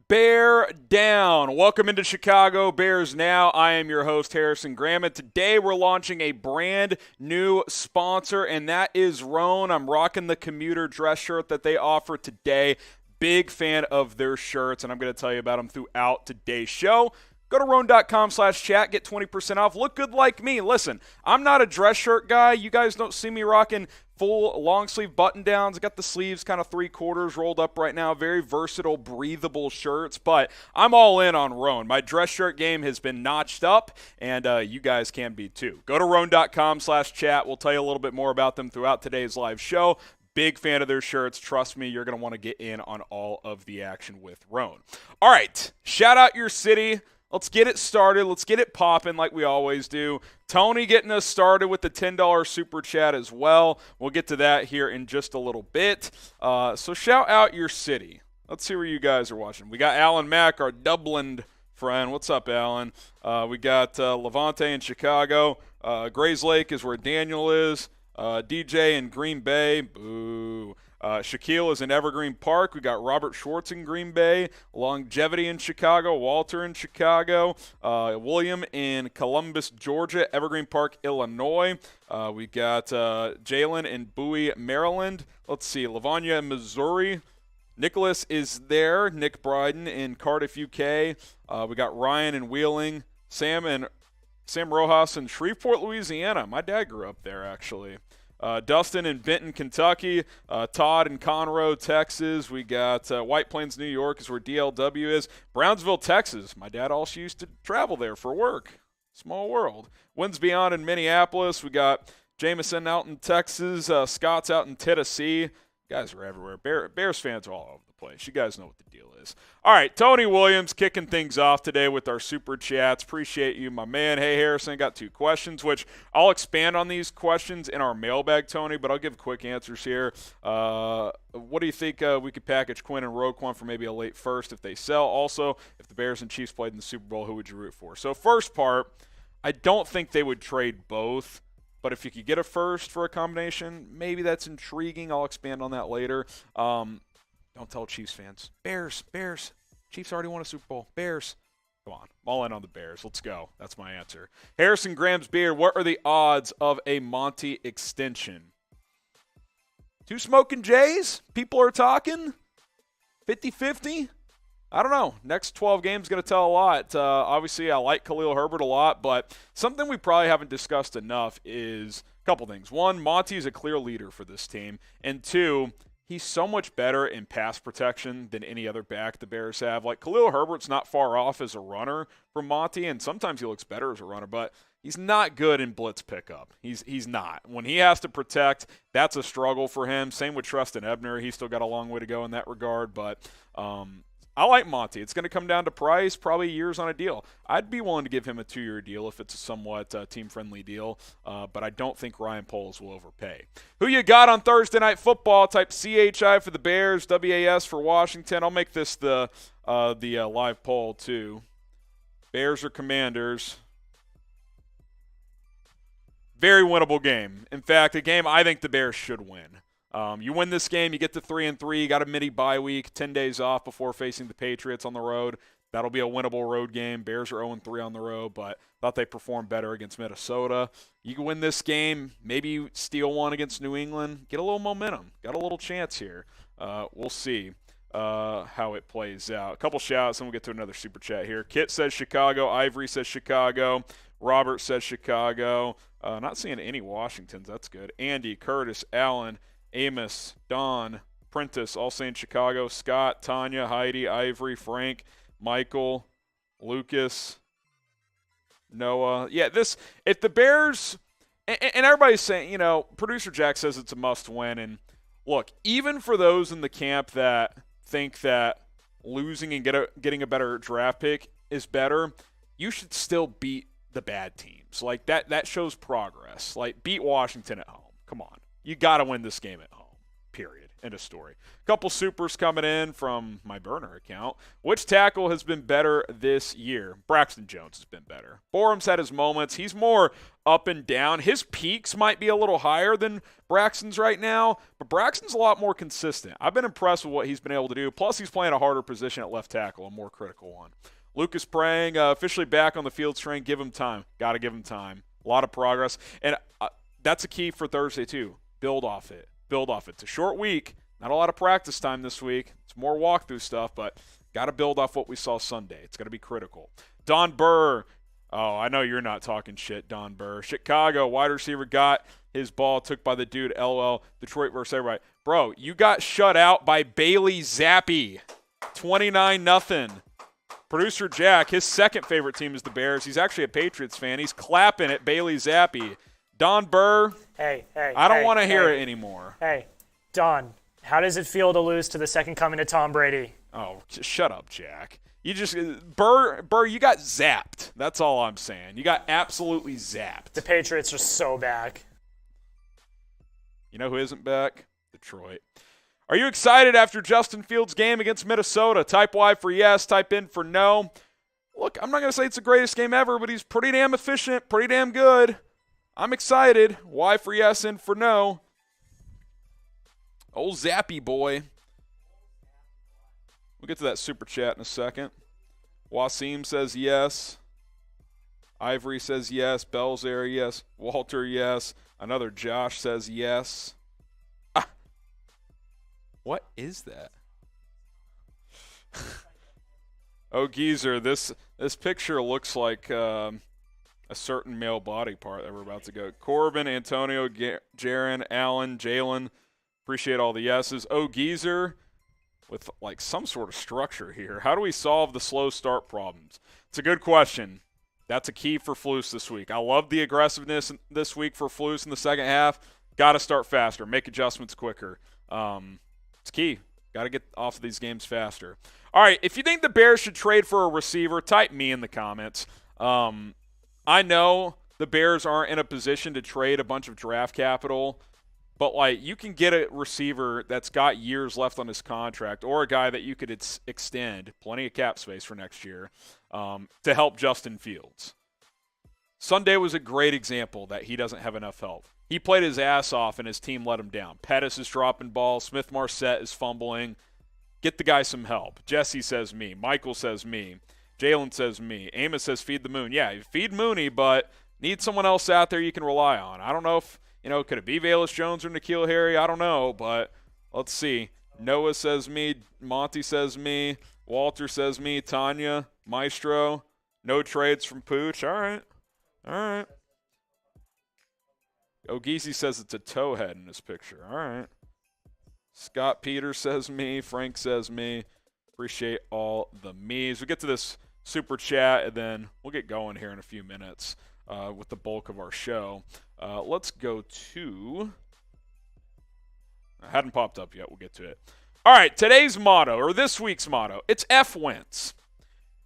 Bear down. Welcome into Chicago Bears Now. I am your host, Harrison Graham, and today we're launching a brand new sponsor, and that is Roan. I'm rocking the commuter dress shirt that they offer today. Big fan of their shirts, and I'm going to tell you about them throughout today's show. Go to roan.com/chat, get 20% off. Look good like me. Listen, I'm not a dress shirt guy. You guys don't see me rocking full long sleeve button downs. I got the sleeves kind of 3/4 rolled up right now. Very versatile, breathable shirts, but I'm all in on Roan. My dress shirt game has been notched up, and you guys can be too. Go to roan.com/chat. We'll tell you a little bit more about them throughout today's live show. Big fan of their shirts. Trust me, you're going to want to get in on all of the action with Roan. All right, shout out your city. Let's get it started. Let's get it popping like we always do. Tony getting us started with the $10 super chat as well. We'll get to that here in just a little bit. So shout out your city. Let's see where you guys are watching. We got Alan Mack, our Dublin friend. What's up, Alan? We got Levante in Chicago. Grays Lake is where Daniel is. DJ in Green Bay. Boo. Shaquille is in Evergreen Park. We got Robert Schwartz in Green Bay. Longevity in Chicago. Walter in Chicago. William in Columbus, Georgia. Evergreen Park, Illinois. We got Jalen in Bowie, Maryland. Let's see. Lavanya in Missouri. Nicholas is there. Nick Bryden in Cardiff, UK. We got Ryan in Wheeling. Sam Rojas in Shreveport, Louisiana. My dad grew up there, actually. Dustin in Benton, Kentucky. Todd in Conroe, Texas. We got White Plains, New York is where DLW is. Brownsville, Texas. My dad also used to travel there for work. Small world. Winds Beyond in Minneapolis. We got Jameson out in Texas. Scott's out in Tennessee. You guys are everywhere. Bears fans are all over the place. You guys know what the deal is. All right, Tony Williams kicking things off today with our super chats. Appreciate you, my man. Hey, Harrison, got 2 questions, which I'll expand on these questions in our mailbag, Tony, but I'll give quick answers here. What do you think we could package Quinn and Roquan for maybe a late first if they sell? Also, if the Bears and Chiefs played in the Super Bowl, who would you root for? So first part, I don't think they would trade both. But if you could get a first for a combination, maybe that's intriguing. I'll expand on that later. Don't tell Chiefs fans. Bears. Chiefs already won a Super Bowl. Bears. Come on. I'm all in on the Bears. Let's go. That's my answer. Harrison Graham's beard. What are the odds of a Monty extension? 2 smoking Jays? People are talking? 50-50? I don't know. Next 12 games going to tell a lot. Obviously, I like Khalil Herbert a lot, but something we probably haven't discussed enough is a couple things. 1, Monty is a clear leader for this team. And 2, he's so much better in pass protection than any other back the Bears have. Like, Khalil Herbert's not far off as a runner from Monty, and sometimes he looks better as a runner, but he's not good in blitz pickup. He's not. When he has to protect, that's a struggle for him. Same with Treston Ebner. He's still got a long way to go in that regard, but I like Monty. It's going to come down to price, probably years on a deal. I'd be willing to give him a 2-year deal if it's a somewhat team-friendly deal, but I don't think Ryan Poles will overpay. Who you got on Thursday Night Football? Type CHI for the Bears, WAS for Washington. I'll make this the live poll, too. Bears or Commanders? Very winnable game. In fact, a game I think the Bears should win. You win this game, you get to 3-3, you got a mini bye week, 10 days off before facing the Patriots on the road. That'll be a winnable road game. Bears are 0-3 on the road, but thought they performed better against Minnesota. You can win this game, maybe steal one against New England, get a little momentum. Got a little chance here. We'll see how it plays out. A couple shouts, and we'll get to another super chat here. Kit says Chicago. Ivory says Chicago. Robert says Chicago. Not seeing any Washingtons. That's good. Andy, Curtis, Allen, Amos, Don, Prentice, all saying Chicago. Scott, Tanya, Heidi, Ivory, Frank, Michael, Lucas, Noah. Yeah, if the Bears, and everybody's saying, producer Jack says it's a must win. And look, even for those in the camp that think that losing and getting a better draft pick is better, you should still beat the bad teams. Like, that shows progress. Like, beat Washington at home. Come on. You got to win this game at home. period. End of story. Couple supers coming in from my burner account. Which tackle has been better this year? Braxton Jones has been better. Borum's had his moments. He's more up and down. His peaks might be a little higher than Braxton's right now, but Braxton's a lot more consistent. I've been impressed with what he's been able to do. Plus, he's playing a harder position at left tackle, a more critical one. Lucas Prang, officially back on the field string. Give him time. Got to give him time. A lot of progress. And that's a key for Thursday, too. Build off it. Build off it. It's a short week. Not a lot of practice time this week. It's more walkthrough stuff, but got to build off what we saw Sunday. It's going to be critical. Don Burr. Oh, I know you're not talking shit, Don Burr. Chicago, wide receiver got his ball took by the dude, LOL. Detroit versus everybody. Bro, you got shut out by Bailey Zappi. 29-0. Producer Jack, his second favorite team is the Bears. He's actually a Patriots fan. He's clapping at Bailey Zappi. Don Burr, I don't want to hear it anymore. Hey, Don, how does it feel to lose to the second coming of Tom Brady? Oh, shut up, Jack. You just Burr, you got zapped. That's all I'm saying. You got absolutely zapped. The Patriots are so back. You know who isn't back? Detroit. Are you excited after Justin Fields' game against Minnesota? Type Y for yes, type in for no. Look, I'm not going to say it's the greatest game ever, but he's pretty damn efficient, pretty damn good. I'm excited. Y for yes and for no. Old Zappy boy. We'll get to that super chat in a second. Wasim says yes. Ivory says yes. Belzer, yes. Walter, yes. Another Josh says yes. Ah. What is that? Oh, geezer, this picture looks like a certain male body part that we're about to go. Corbin, Antonio, Jaron, Allen, Jalen. Appreciate all the yeses. Oh, geezer, with like some sort of structure here. How do we solve the slow start problems? It's a good question. That's a key for Flus this week. I love the aggressiveness this week for Flus in the second half. Got to start faster. Make adjustments quicker. It's key. Got to get off of these games faster. All right, if you think the Bears should trade for a receiver, type me in the comments. I know the Bears aren't in a position to trade a bunch of draft capital, but like you can get a receiver that's got years left on his contract or a guy that you could extend, plenty of cap space for next year, to help Justin Fields. Sunday was a great example that he doesn't have enough help. He played his ass off and his team let him down. Pettis is dropping balls. Smith-Marset is fumbling. Get the guy some help. Jesse says me. Michael says me. Jalen says me. Amos says feed the moon. Yeah, feed Mooney, but need someone else out there you can rely on. I don't know if, could it be Velus Jones or N'Keal Harry? I don't know, but let's see. Noah says me. Monty says me. Walter says me. Tanya. Maestro. No trades from Pooch. All right. Ogisi says it's a towhead in this picture. All right. Scott Peters says me. Frank says me. Appreciate all the me's. We'll get to this super chat, and then we'll get going here in a few minutes with the bulk of our show. Let's go to – it hadn't popped up yet. We'll get to it. All right, today's motto, or this week's motto, it's F Wentz.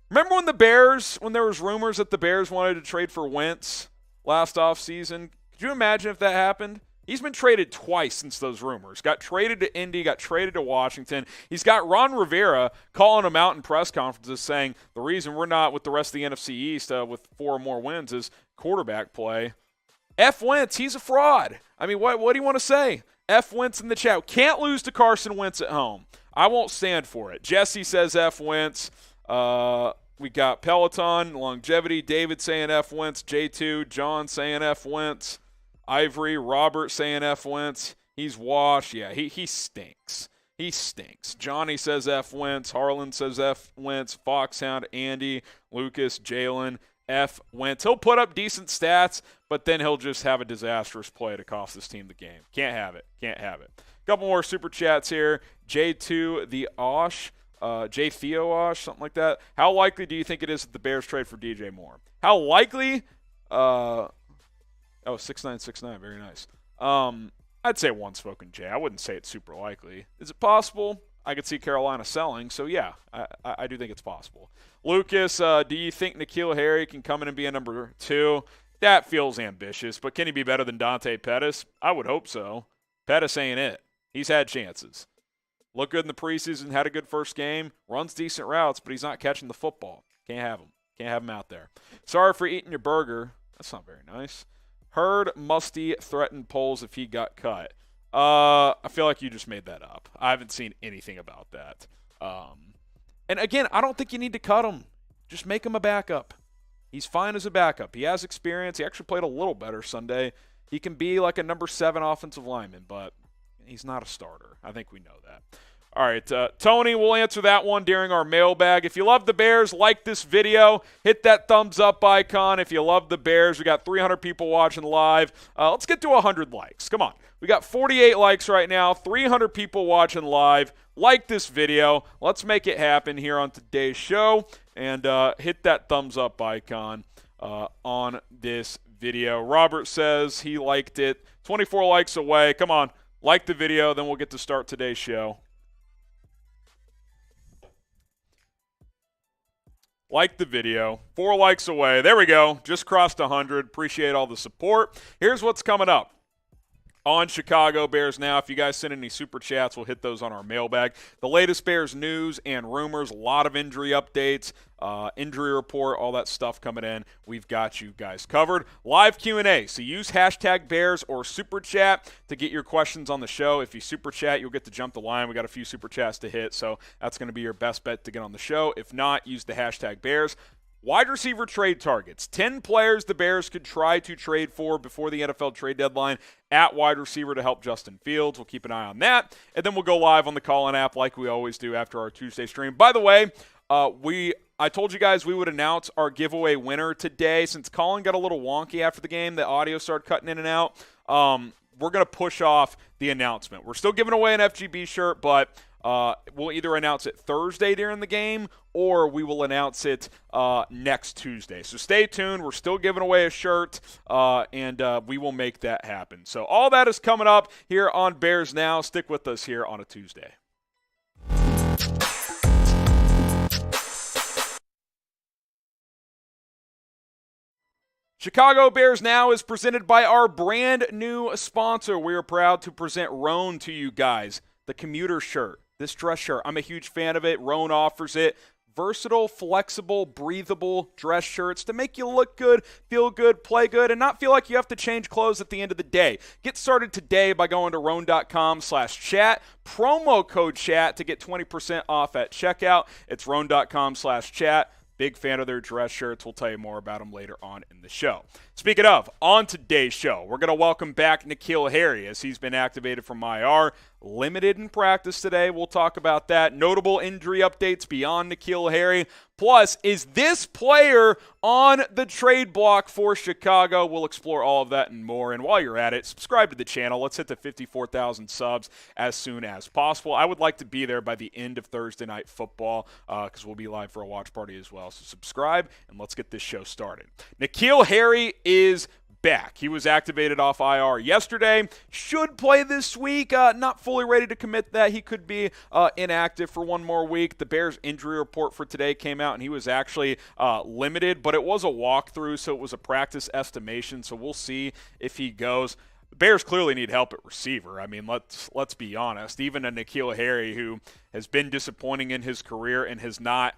Remember when there was rumors that the Bears wanted to trade for Wentz last offseason? Could you imagine if that happened? He's been traded twice since those rumors. Got traded to Indy, got traded to Washington. He's got Ron Rivera calling him out in press conferences saying the reason we're not with the rest of the NFC East with 4 or more wins is quarterback play. F Wentz, he's a fraud. I mean, what do you want to say? F Wentz in the chat. Can't lose to Carson Wentz at home. I won't stand for it. Jesse says F Wentz. We got Peloton, Longevity, David saying F Wentz, J2, John saying F Wentz. Ivory, Robert saying F Wentz. He's washed. Yeah, he stinks. He stinks. Johnny says F Wentz. Harlan says F Wentz. Foxhound, Andy, Lucas, Jalen, F Wentz. He'll put up decent stats, but then he'll just have a disastrous play to cost this team the game. Can't have it. Can't have it. Couple more super chats here. J2, the Osh. J. Theo Osh, something like that. How likely do you think it is that the Bears trade for DJ Moore? How likely? 6969, very nice. I'd say one spoken J. I wouldn't say it's super likely. Is it possible? I could see Carolina selling, so yeah, I do think it's possible. Lucas, do you think N'Keal Harry can come in and be a number 2? That feels ambitious, but can he be better than Dante Pettis? I would hope so. Pettis ain't it. He's had chances. Looked good in the preseason, had a good first game, runs decent routes, but he's not catching the football. Can't have him. Can't have him out there. Sorry for eating your burger. That's not very nice. Heard Musty threatened polls if he got cut. I feel like you just made that up. I haven't seen anything about that. And again, I don't think you need to cut him. Just make him a backup. He's fine as a backup. He has experience. He actually played a little better Sunday. He can be like a number 7 offensive lineman, but he's not a starter. I think we know that. All right, Tony, we'll answer that one during our mailbag. If you love the Bears, like this video. Hit that thumbs up icon if you love the Bears. We got 300 people watching live. Let's get to 100 likes. Come on. We got 48 likes right now, 300 people watching live. Like this video. Let's make it happen here on today's show. And hit that thumbs up icon on this video. Robert says he liked it. 24 likes away. Come on. Like the video, then we'll get to start today's show. Like the video. 4 likes away. There we go. Just crossed 100. Appreciate all the support. Here's what's coming up on Chicago Bears Now. If you guys send any super chats, we'll hit those on our mailbag. The latest Bears news and rumors, a lot of injury updates, injury report, all that stuff coming in. We've got you guys covered. Live Q&A. So use hashtag Bears or super chat to get your questions on the show. If you super chat, you'll get to jump the line. We got a few super chats to hit, so that's going to be your best bet to get on the show. If not, use the hashtag Bears. Wide receiver trade targets. 10 players the Bears could try to trade for before the NFL trade deadline at wide receiver to help Justin Fields. We'll keep an eye on that. And then we'll go live on the Callin app like we always do after our Tuesday stream. By the way, I told you guys we would announce our giveaway winner today. Since Callin got a little wonky after the game, the audio started cutting in and out. We're going to push off the announcement. We're still giving away an FGB shirt, but we'll either announce it Thursday during the game or we will announce it next Tuesday. So stay tuned. We're still giving away a shirt, and we will make that happen. So all that is coming up here on Bears Now. Stick with us here on a Tuesday. Chicago Bears Now is presented by our brand new sponsor. We are proud to present Roan to you guys, the commuter shirt. This dress shirt, I'm a huge fan of it. Roan offers it. Versatile, flexible, breathable dress shirts to make you look good, feel good, play good, and not feel like you have to change clothes at the end of the day. Get started today by going to roan.com/chat. Promo code chat to get 20% off at checkout. It's roan.com/chat. Big fan of their dress shirts. We'll tell you more about them later on in the show. Speaking of, on today's show, we're going to welcome back N'Keal Harry as he's been activated from IR. Limited in practice today. We'll talk about that. Notable injury updates beyond N'Keal Harry. Plus, is this player on the trade block for Chicago? We'll explore all of that and more. And while you're at it, subscribe to the channel. Let's hit the 54,000 subs as soon as possible. I would like to be there by the end of Thursday Night Football because we'll be live for a watch party as well. So subscribe, and let's get this show started. N'Keal Harry is back. He was activated off IR yesterday. Should play this week. Not fully ready to commit that. He could be inactive for one more week. The Bears injury report for today came out, and he was actually limited, but it was a walkthrough, so it was a practice estimation, so we'll see if he goes. The Bears clearly need help at receiver. I mean, let's be honest. Even a N'Keal Harry, who has been disappointing in his career and has not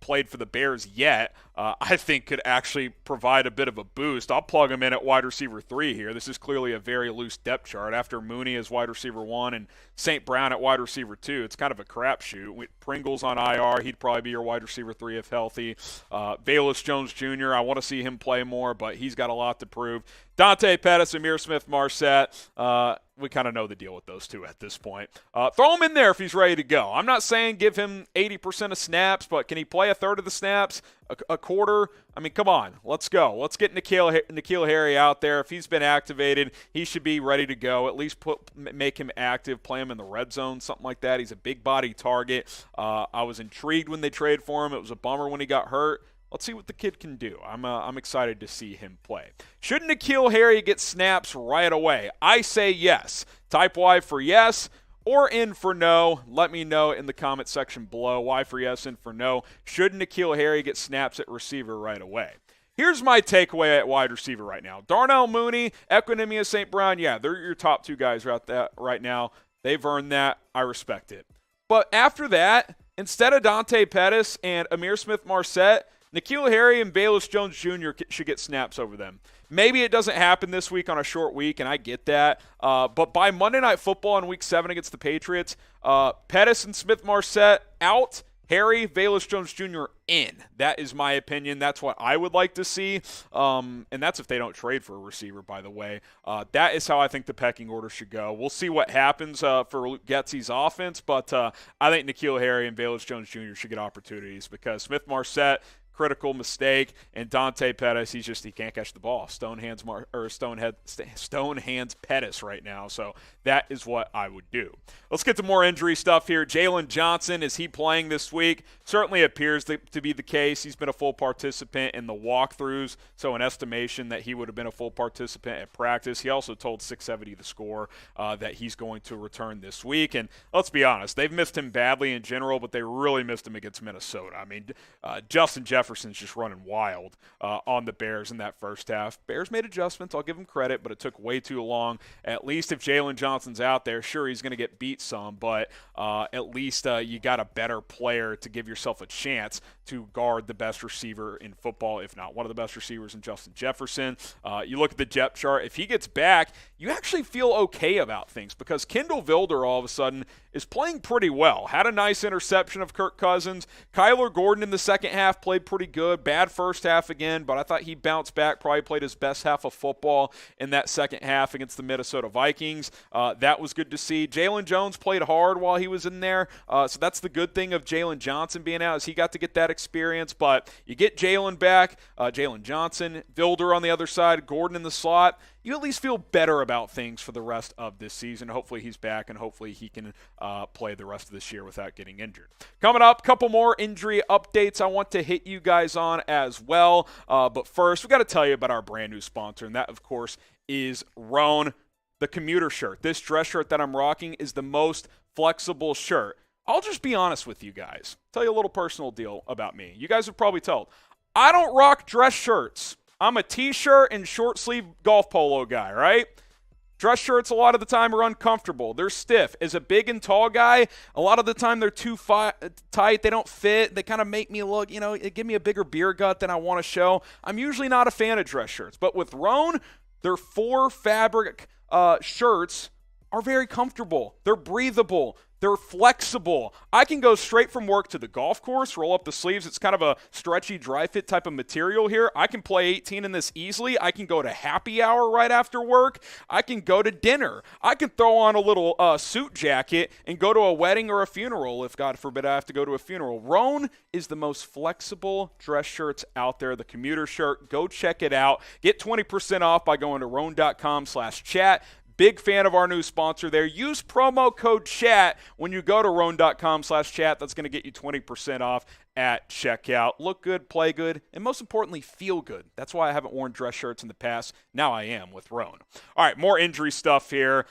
played for the Bears yet, I think could actually provide a bit of a boost. I'll plug him in at wide receiver 3 here. This is clearly a very loose depth chart. After Mooney as wide receiver 1 and St. Brown at wide receiver 2, it's kind of a crapshoot. With Pringle's on IR, he'd probably be your wide receiver 3 if healthy. Velus Jones Jr., I want to see him play more, but he's got a lot to prove. Dante Pettis, Amir Smith-Marset, we kind of know the deal with those two at this point. Throw him in there if he's ready to go. I'm not saying give him 80% of snaps, but can he play a third of the snaps, a quarter? I mean, come on. Let's go. Let's get N'Keal Harry out there. If he's been activated, he should be ready to go. At least make him active, play him in the red zone, something like that. He's a big body target. I was intrigued when they traded for him. It was a bummer when he got hurt. Let's see what the kid can do. I'm excited to see him play. Should N'Keal Harry get snaps right away? I say yes. Type Y for yes or in for no. Let me know in the comment section below. Y for yes, in for no. Should N'Keal Harry get snaps at receiver right away? Here's my takeaway at wide receiver right now. Darnell Mooney, Equinemius St. Brown, yeah, they're your top two guys right now. They've earned that. I respect it. But after that, instead of Dante Pettis and Amir Smith-Marset, N'Keal Harry and Velus Jones Jr. should get snaps over them. Maybe it doesn't happen this week on a short week, and I get that. But by Monday Night Football in Week 7 against the Patriots, Pettis and Smith-Marset out, Harry, Velus Jones Jr. in. That is my opinion. That's what I would like to see. And that's if they don't trade for a receiver, by the way. That is how I think the pecking order should go. We'll see what happens for Luke Getsy's offense, but I think N'Keal Harry and Velus Jones Jr. should get opportunities because Smith-Marset, critical mistake, and Dante Pettis, he can't catch the ball. Stone hands Pettis right now. So that is what I would do. Let's get to more injury stuff here. Jalen Johnson, is he playing this week? Certainly appears to be the case. He's been a full participant in the walkthroughs, so an estimation that he would have been a full participant at practice. He also told 670 The Score that he's going to return this week. And let's be honest, they've missed him badly in general, but they really missed him against Minnesota. I mean, Justin Jefferson's just running wild on the Bears in that first half. Bears made adjustments. I'll give them credit, but it took way too long. At least if Jalen Johnson's out there, sure, he's going to get beat some, but at least you got a better player to give yourself a chance to guard the best receiver in football, if not one of the best receivers in Justin Jefferson. You look at the depth chart. If he gets back, you actually feel okay about things because Kendall Vilder all of a sudden is playing pretty well. Had a nice interception of Kirk Cousins. Kyler Gordon in the second half played pretty good. Bad first half again, but I thought he bounced back, probably played his best half of football in that second half against the Minnesota Vikings. That was good to see. Jalen Jones played hard while he was in there, so that's the good thing of Jalen Johnson being out is he got to get that experience, but you get Jalen back, Jalen Johnson, Vilder on the other side, Gordon in the slot. You at least feel better about things for the rest of this season. Hopefully he's back, and hopefully he can play the rest of this year without getting injured. Coming up, a couple more injury updates I want to hit you guys on as well. But first, we got to tell you about our brand new sponsor, and that, of course, is Roan, the commuter shirt. This dress shirt that I'm rocking is the most flexible shirt. I'll just be honest with you guys. Tell you a little personal deal about me. You guys have probably told. I don't rock dress shirts. I'm a t-shirt and short sleeve golf polo guy, right? Dress shirts a lot of the time are uncomfortable. They're stiff. As a big and tall guy, a lot of the time they're too tight. They don't fit. They kind of make me look, give me a bigger beer gut than I want to show. I'm usually not a fan of dress shirts. But with Roan, their 4 fabric shirts are very comfortable. They're breathable. They're flexible. I can go straight from work to the golf course, roll up the sleeves. It's kind of a stretchy, dry fit type of material here. I can play 18 in this easily. I can go to happy hour right after work. I can go to dinner. I can throw on a little suit jacket and go to a wedding or a funeral if, God forbid, I have to go to a funeral. Roan is the most flexible dress shirts out there, the commuter shirt. Go check it out. Get 20% off by going to roan.com/chat. Big fan of our new sponsor there. Use promo code CHAT when you go to roan.com/chat. That's going to get you 20% off at checkout. Look good, play good, and most importantly, feel good. That's why I haven't worn dress shirts in the past. Now I am with Roan. All right, more injury stuff here.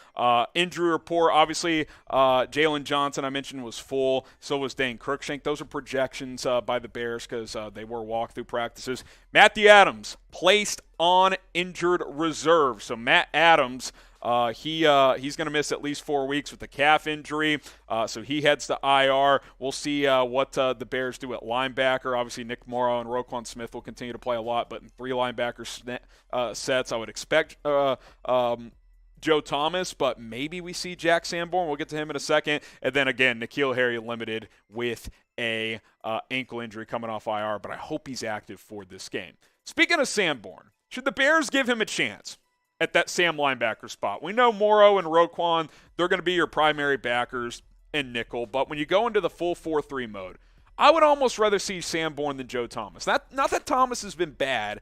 Injury report, obviously, Jalen Johnson, I mentioned, was full. So was Dane Cruikshank. Those are projections by the Bears because they were walkthrough practices. Matthew Adams placed on injured reserve. So Matt Adams, he's going to miss at least 4 weeks with a calf injury, so he heads to IR. We'll see what the Bears do at linebacker. Obviously, Nick Morrow and Roquan Smith will continue to play a lot, but in 3 linebacker sets, I would expect Joe Thomas, but maybe we see Jack Sanborn. We'll get to him in a second. And then, again, N'Keal Harry limited with a ankle injury coming off IR, but I hope he's active for this game. Speaking of Sanborn, should the Bears give him a chance at that Sam linebacker spot? We know Morrow and Roquan, they're going to be your primary backers in nickel, but when you go into the full 4-3 mode, I would almost rather see Sanborn than Joe Thomas. Not that Thomas has been bad,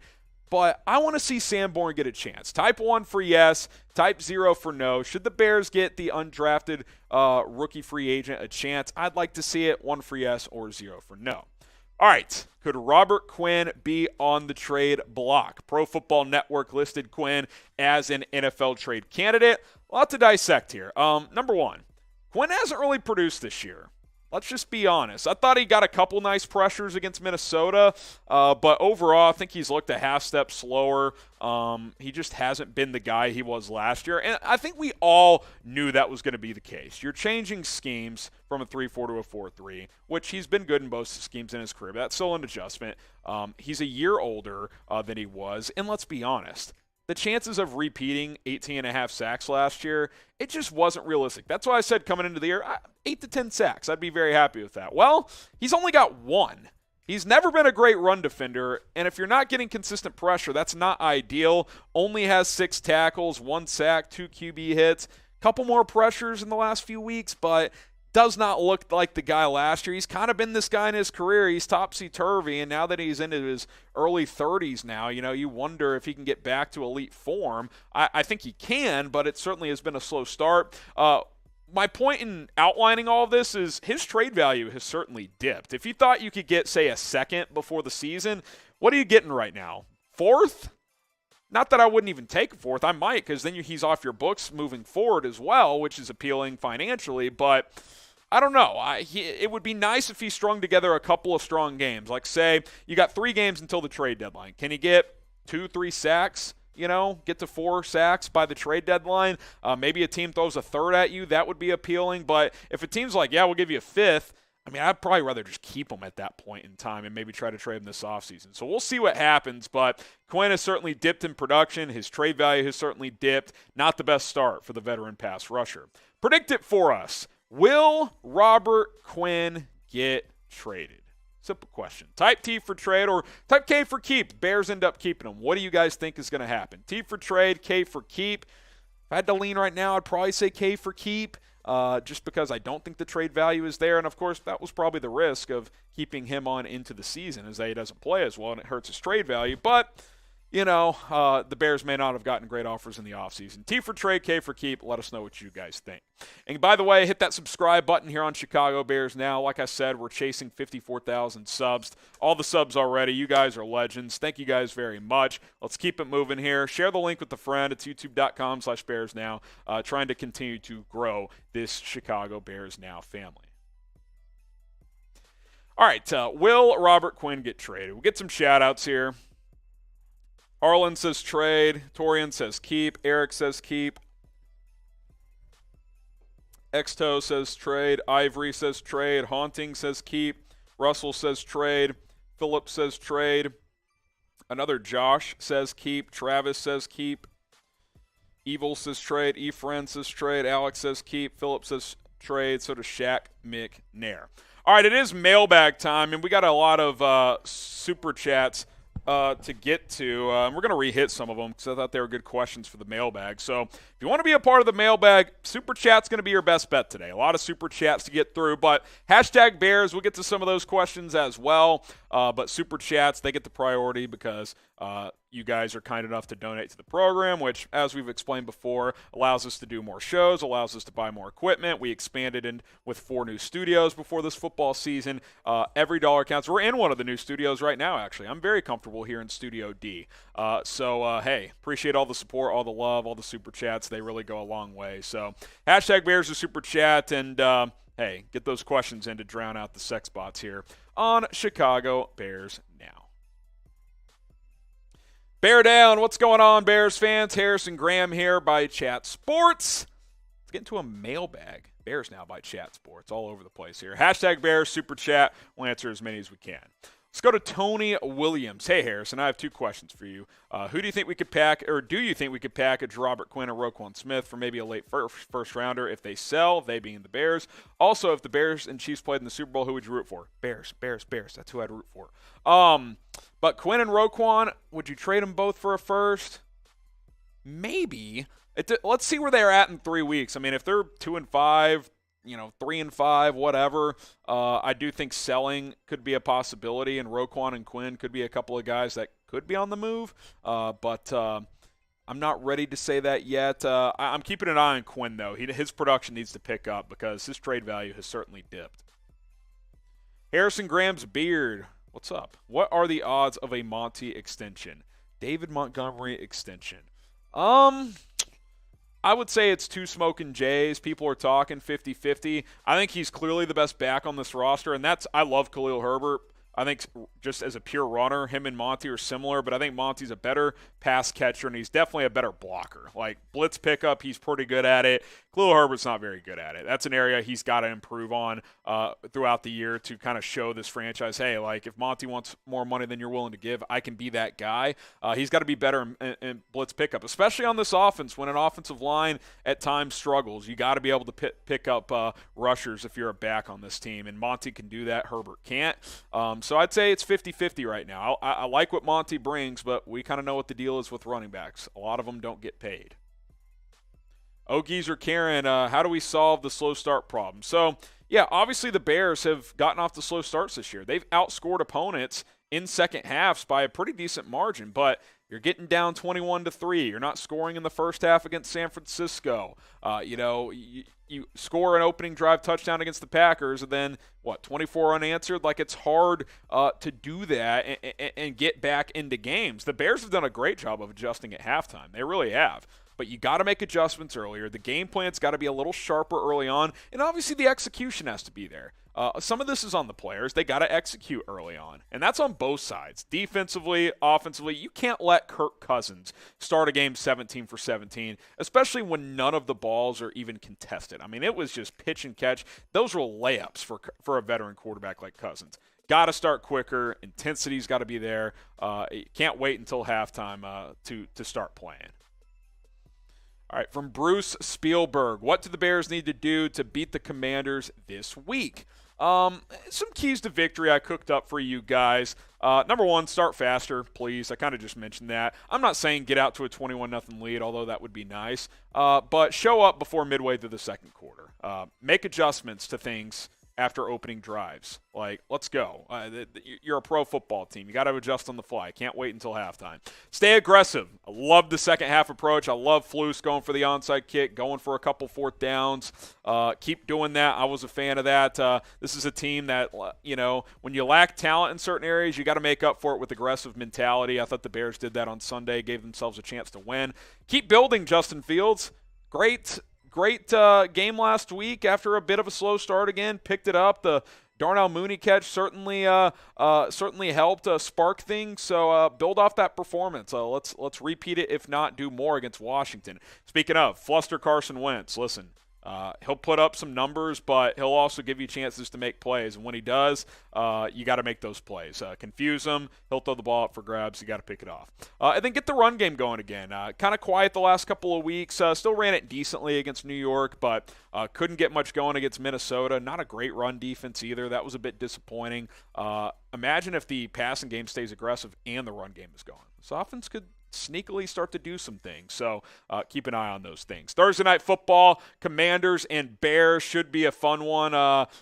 but I want to see Sanborn get a chance. Type 1 for yes, type 0 for no. Should the Bears get the undrafted rookie free agent a chance? I'd like to see it 1 for yes or 0 for no. All right, could Robert Quinn be on the trade block? Pro Football Network listed Quinn as an NFL trade candidate. A lot to dissect here. Number one, Quinn hasn't really produced this year. Let's just be honest. I thought he got a couple nice pressures against Minnesota, but overall, I think he's looked a half step slower. He just hasn't been the guy he was last year, and I think we all knew that was going to be the case. You're changing schemes from a 3-4 to a 4-3, which he's been good in both schemes in his career, but that's still an adjustment. He's a year older than he was, and let's be honest. The chances of repeating 18.5 sacks last year, it just wasn't realistic. That's why I said coming into the year, 8 to 10 sacks. I'd be very happy with that. Well, he's only got one. He's never been a great run defender, and if you're not getting consistent pressure, that's not ideal. Only has 6 tackles, 1 sack, 2 QB hits, couple more pressures in the last few weeks, but does not look like the guy last year. He's kind of been this guy in his career. He's topsy-turvy, and now that he's into his early 30s now, you wonder if he can get back to elite form. I think he can, but it certainly has been a slow start. My point in outlining all of this is his trade value has certainly dipped. If you thought you could get, say, a second before the season, what are you getting right now? 4th? Not that I wouldn't even take a 4th. I might, because then he's off your books moving forward as well, which is appealing financially, but I don't know. It would be nice if he strung together a couple of strong games. Like, say, you got 3 games until the trade deadline. Can he get 2-3 sacks? Get to 4 sacks by the trade deadline? Maybe a team throws a 3rd at you. That would be appealing. But if a team's like, yeah, we'll give you a 5th, I'd probably rather just keep him at that point in time and maybe try to trade him this offseason. So we'll see what happens, but Quinn has certainly dipped in production. His trade value has certainly dipped. Not the best start for the veteran pass rusher. Predict it for us. Will Robert Quinn get traded? Simple question. Type T for trade or type K for keep. Bears end up keeping him. What do you guys think is going to happen? T for trade, K for keep. If I had to lean right now, I'd probably say K for keep. Just because I don't think the trade value is there. And, of course, that was probably the risk of keeping him on into the season is that he doesn't play as well and it hurts his trade value. But, the Bears may not have gotten great offers in the offseason. T for trade, K for keep. Let us know what you guys think. And, by the way, hit that subscribe button here on Chicago Bears Now. Like I said, we're chasing 54,000 subs. All the subs already. You guys are legends. Thank you guys very much. Let's keep it moving here. Share the link with a friend. It's youtube.com/Bears Now. Trying to continue to grow this Chicago Bears Now family. All right, will Robert Quinn get traded? We'll get some shout-outs here. Arlen says trade. Torian says keep. Eric says keep. Exto says trade. Ivory says trade. Haunting says keep. Russell says trade. Philip says trade. Another Josh says keep. Travis says keep. Evil says trade. Efren says trade. Alex says keep. Philip says trade. So does Shaq McNair. All right, it is mailbag time, and we got a lot of super chats to get to. We're going to re-hit some of them because I thought they were good questions for the mailbag. So if you want to be a part of the mailbag, Super Chat's going to be your best bet today. A lot of Super Chats to get through, but hashtag Bears, we'll get to some of those questions as well. But Super Chats, they get the priority because you guys are kind enough to donate to the program, which, as we've explained before, allows us to do more shows, allows us to buy more equipment. We expanded in with 4 new studios before this football season. Every dollar counts. We're in one of the new studios right now, actually. I'm very comfortable here in Studio D. Hey, appreciate all the support, all the love, all the Super Chats. They really go a long way. So, hashtag Bears or Super Chat, and hey, get those questions in to drown out the sex bots here on Chicago Bears Now. Bear down. What's going on, Bears fans? Harrison Graham here by Chat Sports. Let's get into a mailbag. Bears Now by Chat Sports. All over the place here. Hashtag Bears, Super Chat. We'll answer as many as we can. Let's go to Tony Williams. Hey, Harrison, I have 2 questions for you. Who do you think we could do you think we could package Robert Quinn or Roquan Smith for maybe a late first rounder if they sell, they being the Bears? Also, if the Bears and Chiefs played in the Super Bowl, who would you root for? Bears. That's who I'd root for. But Quinn and Roquan, would you trade them both for a first? Maybe. Let's see where they're at in 3 weeks. If they're 2-5, 3-5, whatever, I do think selling could be a possibility, and Roquan and Quinn could be a couple of guys that could be on the move. But I'm not ready to say that yet. I'm keeping an eye on Quinn, though. His production needs to pick up because his trade value has certainly dipped. Harrison Graham's beard. What's up? What are the odds of a Monty extension? David Montgomery extension. I would say it's two smoking Jays. People are talking 50-50. I think he's clearly the best back on this roster, and I love Khalil Herbert. I think just as a pure runner, him and Monty are similar, but I think Monty's a better pass catcher, and he's definitely a better blocker. Like, blitz pickup, he's pretty good at it. Khalil Herbert's not very good at it. That's an area he's got to improve on throughout the year to kind of show this franchise, hey, like, if Monty wants more money than you're willing to give, I can be that guy. He's got to be better in blitz pickup, especially on this offense when an offensive line at times struggles. You got to be able to pick up rushers if you're a back on this team, and Monty can do that. Herbert can't. So I'd say it's 50-50 right now. I like what Monty brings, but we kind of know what the deal is with running backs. A lot of them don't get paid. Okies or Karen, how do we solve the slow start problem? So, yeah, obviously the Bears have gotten off the slow starts this year. They've outscored opponents in second halves by a pretty decent margin, but you're getting down 21-3. You're not scoring in the first half against San Francisco. You score an opening drive touchdown against the Packers, and then, 24 unanswered? Like, it's hard to do that and get back into games. The Bears have done a great job of adjusting at halftime. They really have. But you got to make adjustments earlier. The game plan's got to be a little sharper early on, and obviously the execution has to be there. Some of this is on the players. They got to execute early on, and that's on both sides. Defensively, offensively, you can't let Kirk Cousins start a game 17 for 17, especially when none of the balls are even contested. I mean, it was just pitch and catch. Those were layups for a veteran quarterback like Cousins. Got to start quicker. Intensity's got to be there. You can't wait until halftime to start playing. All right, from Bruce Spielberg, what do the Bears need to do to beat the Commanders this week? Some keys to victory I cooked up for you guys. Number one, start faster, please. I kind of just mentioned that. I'm not saying get out to a 21-0 lead, although that would be nice. But show up before midway through the second quarter. Make adjustments to things after opening drives. Like, let's go. You're a pro football team. You got to adjust on the fly. Can't wait until halftime. Stay aggressive. I love the second half approach. I love Flus going for the onside kick, going for a couple fourth downs. Keep doing that. I was a fan of that. This is a team that, when you lack talent in certain areas, you got to make up for it with aggressive mentality. I thought the Bears did that on Sunday, gave themselves a chance to win. Keep building, Justin Fields. Great game last week after a bit of a slow start again. Picked it up. The Darnell Mooney catch certainly helped spark things. So build off that performance. Let's repeat it, if not do more against Washington. Speaking of, fluster Carson Wentz. Listen, he'll put up some numbers, but he'll also give you chances to make plays. And when he does, you got to make those plays. Confuse him. He'll throw the ball up for grabs. You got to pick it off. And then get the run game going again. Kind of quiet the last couple of weeks. Still ran it decently against New York, but couldn't get much going against Minnesota. Not a great run defense either. That was a bit disappointing. Imagine if the passing game stays aggressive and the run game is going. This offense could sneakily start to do some things. So keep an eye on those things. Thursday night football, Commanders and Bears should be a fun one.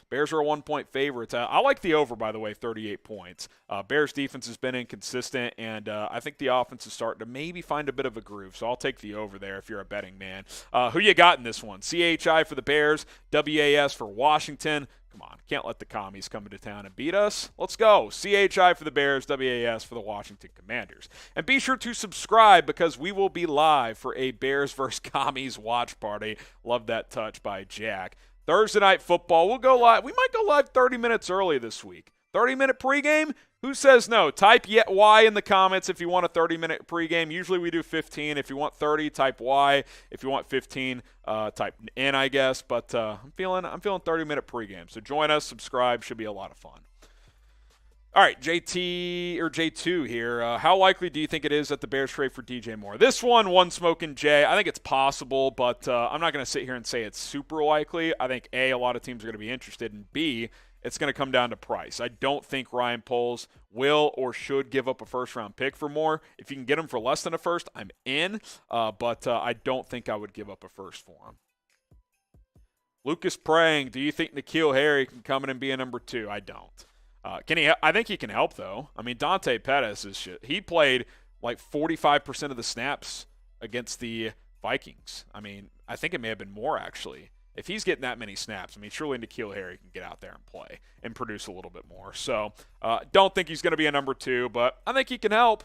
Bears are a 1-point favorites. I like the over, by the way, 38 points. Bears defense has been inconsistent, and I think the offense is starting to maybe find a bit of a groove. So I'll take the over there if you're a betting man. Who you got in this one? CHI for the Bears, WAS for Washington. Come on, can't let the commies come into town and beat us. Let's go. CHI for the Bears, WAS for the Washington Commanders. And be sure to subscribe because we will be live for a Bears vs. Commies watch party. Love that touch by Jack. Thursday night football, we'll go live. We might go live 30 minutes early this week. 30-minute pregame? Who says no? Type Y in the comments if you want a 30-minute pregame. Usually we do 15. If you want 30, type Y. If you want 15, type N, I guess. But I'm feeling 30-minute pregame. So join us, subscribe. Should be a lot of fun. All right, J2 here. How likely do you think it is that the Bears trade for DJ Moore? This one smoking J. I think it's possible, but I'm not going to sit here and say it's super likely. I think, A, a lot of teams are going to be interested, and B, it's going to come down to price. I don't think Ryan Poles will or should give up a first-round pick for Moore. If you can get him for less than a first, I'm in, but I don't think I would give up a first for him. Lucas Prang, do you think N'Keal Harry can come in and be a number 2? I don't. Can he? I think he can help, though. I mean, Dante Pettis is shit. He played like 45% of the snaps against the Vikings. I mean, I think it may have been more, actually. If he's getting that many snaps, I mean, surely N'Keal Harry can get out there and play and produce a little bit more. So don't think he's going to be a number 2, but I think he can help.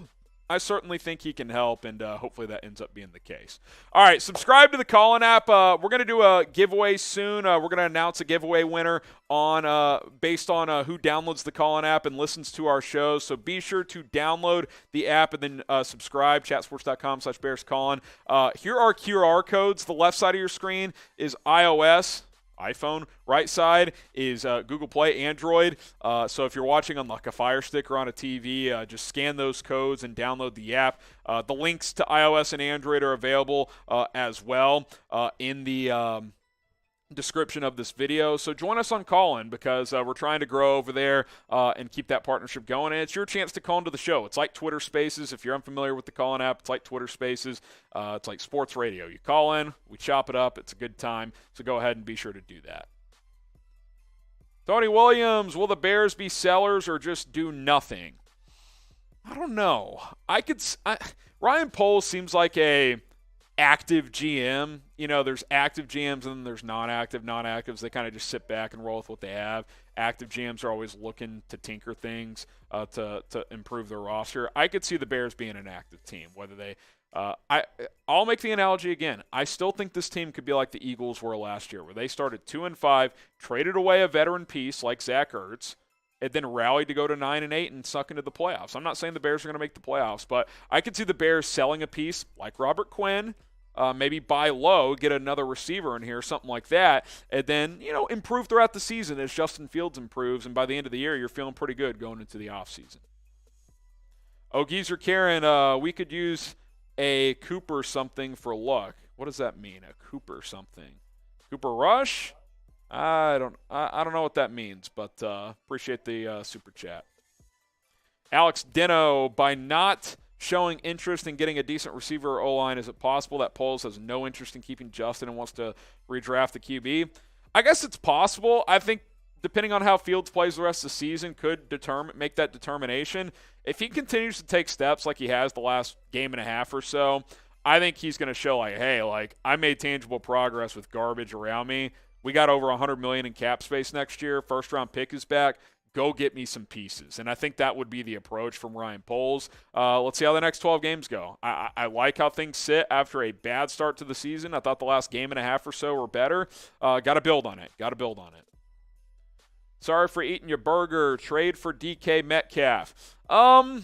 I certainly think he can help, and hopefully that ends up being the case. All right, subscribe to the Callin app. We're going to do a giveaway soon. We're going to announce a giveaway winner based on who downloads the Callin app and listens to our shows. So be sure to download the app and then subscribe, chatsports.com/BearsCallin. Here are QR codes. The left side of your screen is iPhone, right side is Google Play, Android. So if you're watching on like a Fire Stick or on a TV, just scan those codes and download the app. The links to iOS and Android are available as well in the description of this video. So join us on Callin because we're trying to grow over there and keep that partnership going. And it's your chance to call into the show. It's like Twitter Spaces. If you're unfamiliar with the Callin app, it's like Twitter Spaces. It's like sports radio. You call in, we chop it up. It's a good time. So go ahead and be sure to do that. Tony Williams, will the Bears be sellers or just do nothing? I don't know. Ryan Poles seems like a active GM. You know, there's active GMs and then there's non-active. Non-actives, they kind of just sit back and roll with what they have. Active GMs are always looking to tinker things to improve their roster. I could see the Bears being an active team, whether they I'll make the analogy again. I still think this team could be like the Eagles were last year, where they started 2-5, traded away a veteran piece like Zach Ertz, and then rallied to go to 9-8 and suck into the playoffs. I'm not saying the Bears are going to make the playoffs, but I could see the Bears selling a piece like Robert Quinn, maybe buy low, get another receiver in here, something like that, and then, improve throughout the season as Justin Fields improves, and by the end of the year, you're feeling pretty good going into the offseason. Oh, Geezer Karen, we could use a Cooper something for luck. What does that mean, a Cooper something? Cooper Rush? I don't know what that means, but appreciate the super chat. Alex Dino, by not showing interest in getting a decent receiver or O-line, is it possible that Poles has no interest in keeping Justin and wants to redraft the QB? I guess it's possible. I think depending on how Fields plays the rest of the season could make that determination. If he continues to take steps like he has the last game and a half or so, I think he's going to show I made tangible progress with garbage around me. We got over $100 million in cap space next year. First-round pick is back. Go get me some pieces. And I think that would be the approach from Ryan Poles. Let's see how the next 12 games go. I like how things sit after a bad start to the season. I thought the last game and a half or so were better. Got to build on it. Sorry for eating your burger. Trade for DK Metcalf. The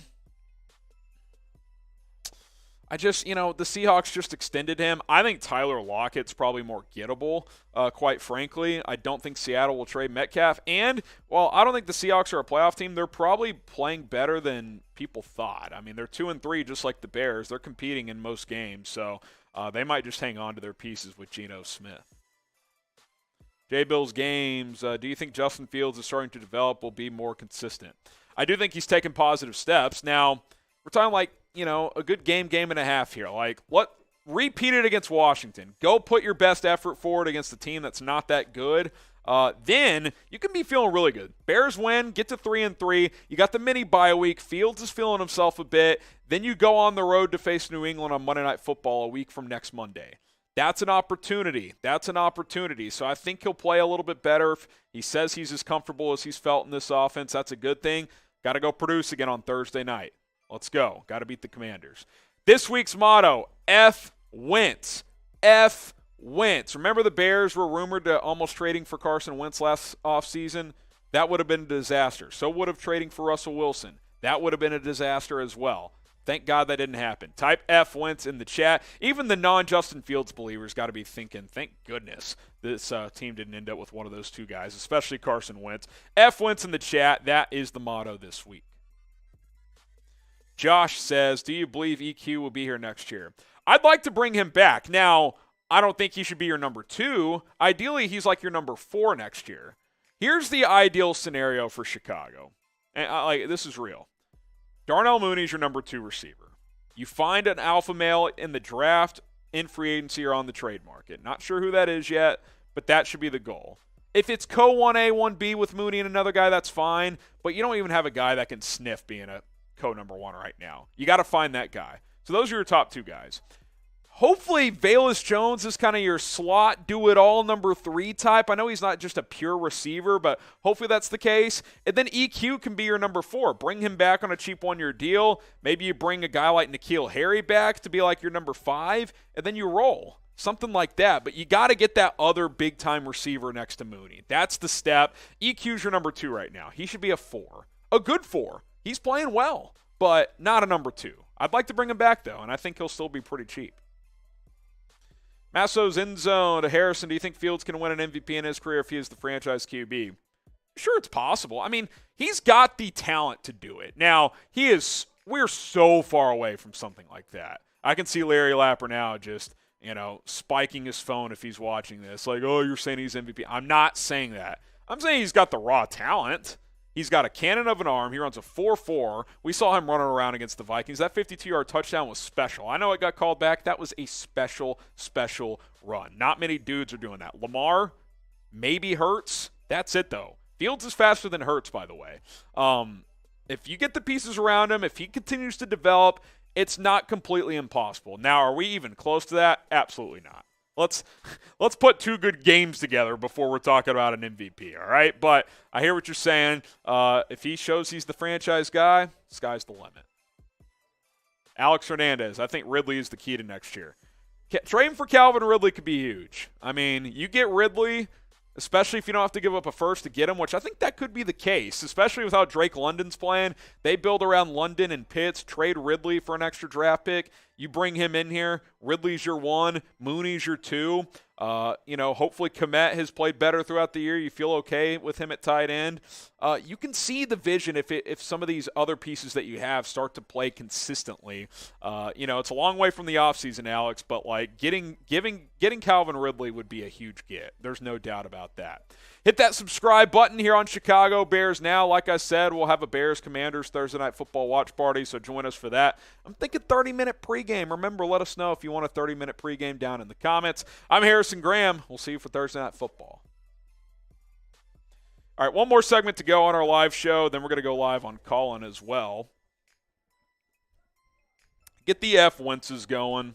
Seahawks just extended him. I think Tyler Lockett's probably more gettable, quite frankly. I don't think Seattle will trade Metcalf. And, while I don't think the Seahawks are a playoff team, they're probably playing better than people thought. I mean, they're 2-3 just like the Bears. They're competing in most games, so they might just hang on to their pieces with Geno Smith. J. Bill's games, do you think Justin Fields is starting to develop, will be more consistent? I do think he's taken positive steps. Now, we're talking a good game and a half here. Repeat it against Washington. Go put your best effort forward against a team that's not that good. Then you can be feeling really good. Bears win, get to 3-3. You got the mini bye week. Fields is feeling himself a bit. Then you go on the road to face New England on Monday Night Football a week from next Monday. That's an opportunity. So I think he'll play a little bit better. If he says he's as comfortable as he's felt in this offense, that's a good thing. Got to go produce again on Thursday night. Let's go. Got to beat the Commanders. This week's motto, F Wentz. F Wentz. Remember the Bears were rumored to almost trading for Carson Wentz last offseason? That would have been a disaster. So would have trading for Russell Wilson. That would have been a disaster as well. Thank God that didn't happen. Type F Wentz in the chat. Even the non-Justin Fields believers got to be thinking, thank goodness this team didn't end up with one of those two guys, especially Carson Wentz. F Wentz in the chat. That is the motto this week. Josh says, do you believe EQ will be here next year? I'd like to bring him back. Now, I don't think he should be your number 2. Ideally, he's like your number 4 next year. Here's the ideal scenario for Chicago. And this is real. Darnell Mooney's your number 2 receiver. You find an alpha male in the draft, in free agency, or on the trade market. Not sure who that is yet, but that should be the goal. If it's co-1A, 1B with Mooney and another guy, that's fine. But you don't even have a guy that can sniff being a co-number 1 right now. You got to find that guy. So those are your top 2 guys. hopefully Velus Jones is kind of your slot, do-it-all number 3 type. I know he's not just a pure receiver, but hopefully that's the case. And then EQ can be your number 4. Bring him back on a cheap one-year deal. Maybe you bring a guy like N'Keal Harry back to be like your number 5, and then you roll. Something like that. But you got to get that other big-time receiver next to Mooney. That's the step. EQ's your number 2 right now. He should be a 4. A good 4. He's playing well, but not a number 2. I'd like to bring him back, though, and I think he'll still be pretty cheap. Masso's in zone to Harrison. Do you think Fields can win an MVP in his career if he is the franchise QB? Sure, it's possible. I mean, he's got the talent to do it. Now, we're so far away from something like that. I can see Larry Lapper now just, spiking his phone if he's watching this. Like, oh, you're saying he's MVP. I'm not saying that. I'm saying he's got the raw talent. He's got a cannon of an arm. He runs a 4.4. We saw him running around against the Vikings. That 52-yard touchdown was special. I know it got called back. That was a special, special run. Not many dudes are doing that. Lamar, maybe Hurts. That's it, though. Fields is faster than Hurts, by the way. If you get the pieces around him, if he continues to develop, it's not completely impossible. Now, are we even close to that? Absolutely not. Let's put 2 good games together before we're talking about an MVP, all right? But I hear what you're saying. If he shows he's the franchise guy, sky's the limit. Alex Hernandez, I think Ridley is the key to next year. Trading for Calvin Ridley could be huge. I mean, you get Ridley, especially if you don't have to give up a first to get him, which I think that could be the case, especially with how Drake London's playing. They build around London and Pitts, trade Ridley for an extra draft pick. You bring him in here. Ridley's your 1. Mooney's your 2. Hopefully Kmet has played better throughout the year. You feel okay with him at tight end. You can see the vision if some of these other pieces that you have start to play consistently. It's a long way from the offseason, Alex, but like getting Calvin Ridley would be a huge get. There's no doubt about that. Hit that subscribe button here on Chicago Bears Now. Like I said, we'll have a Bears Commanders Thursday Night Football watch party, so join us for that. I'm thinking 30-minute pregame. Remember, let us know if you want a 30-minute pregame down in the comments. I'm Harrison Graham. We'll see you for Thursday Night Football. All right, one more segment to go on our live show, then we're going to go live on Callin as well. Get the Wentz's going.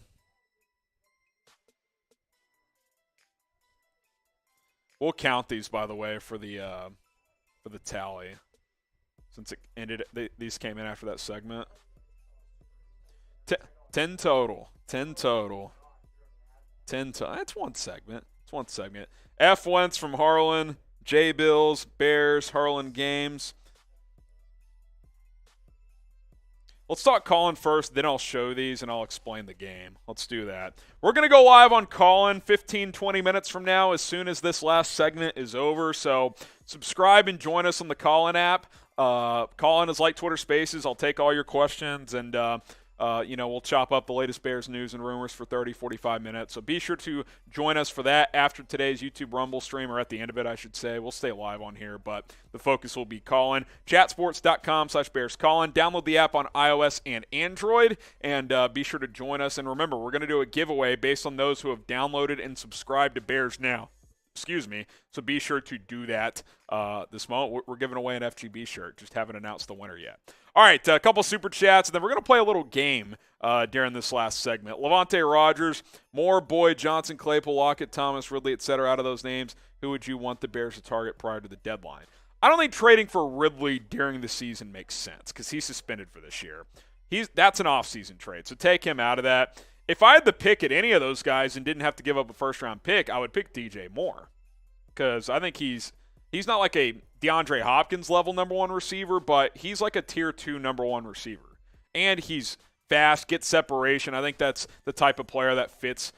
We'll count these, by the way, for the tally, since it ended. These came in after that segment. 10 total. 10 total. That's one segment. It's one segment. F. Wentz from Harlan. J. Bills, Bears, Harlan games. Let's talk Callin first, then I'll show these and I'll explain the game. Let's do that. We're going to go live on Callin 15, 20 minutes from now as soon as this last segment is over. So subscribe and join us on the Callin app. Callin is like Twitter Spaces. I'll take all your questions and we'll chop up the latest Bears news and rumors for 30, 45 minutes. So be sure to join us for that after today's YouTube Rumble stream, or at the end of it, I should say. We'll stay live on here, but the focus will be Callin. Chatsports.com/BearsCallin. Download the app on iOS and Android, and be sure to join us. And remember, we're going to do a giveaway based on those who have downloaded and subscribed to Bears Now. So be sure to do that this moment. We're giving away an FGB shirt. Just haven't announced the winner yet. All right, a couple super chats, and then we're going to play a little game during this last segment. Levante Rogers, Moore, Boyd, Johnson, Claypool, Lockett, Thomas, Ridley, etc. Out of those names, who would you want the Bears to target prior to the deadline? I don't think trading for Ridley during the season makes sense because he's suspended for this year. That's an off-season trade, so take him out of that. If I had the pick at any of those guys and didn't have to give up a first-round pick, I would pick DJ Moore because I think he's not like a DeAndre Hopkins level number 1 receiver, but he's like a tier 2 number 1 receiver. And he's fast, gets separation. I think that's the type of player that fits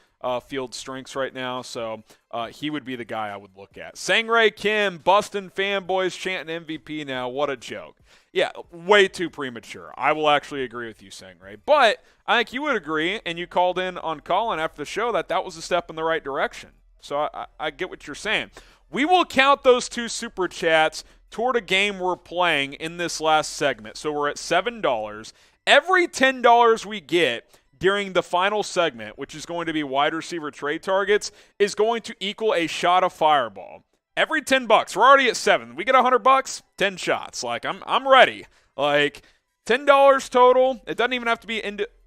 Fields' strengths right now, so he would be the guy I would look at. Sangray Kim, Bustin' fanboys chanting MVP now. What a joke. Yeah, way too premature. I will actually agree with you, Sangray. But I think you would agree, and you called in on Callin after the show, that was a step in the right direction. So I get what you're saying. We will count those 2 super chats toward a game we're playing in this last segment. So we're at $7. Every $10 we get during the final segment, which is going to be wide receiver trade targets, is going to equal a shot of Fireball. Every $10. We're already at 7. We get $100, 10 shots. Like I'm ready. Like $10 total. It doesn't even have to be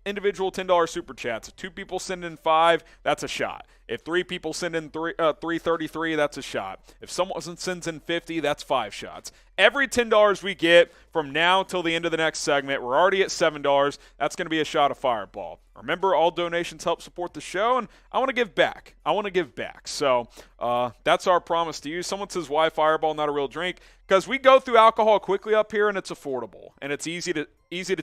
individual $10 super chats. If 2 people send in 5, that's a shot. If 3 people send in 333, that's a shot. If someone sends in 50, that's 5 shots. Every $10 we get from now till the end of the next segment, we're already at $7. That's going to be a shot of Fireball. Remember, all donations help support the show, and I want to give back. So that's our promise to you. Someone says, why Fireball, not a real drink? Because we go through alcohol quickly up here, and it's affordable, and it's easy to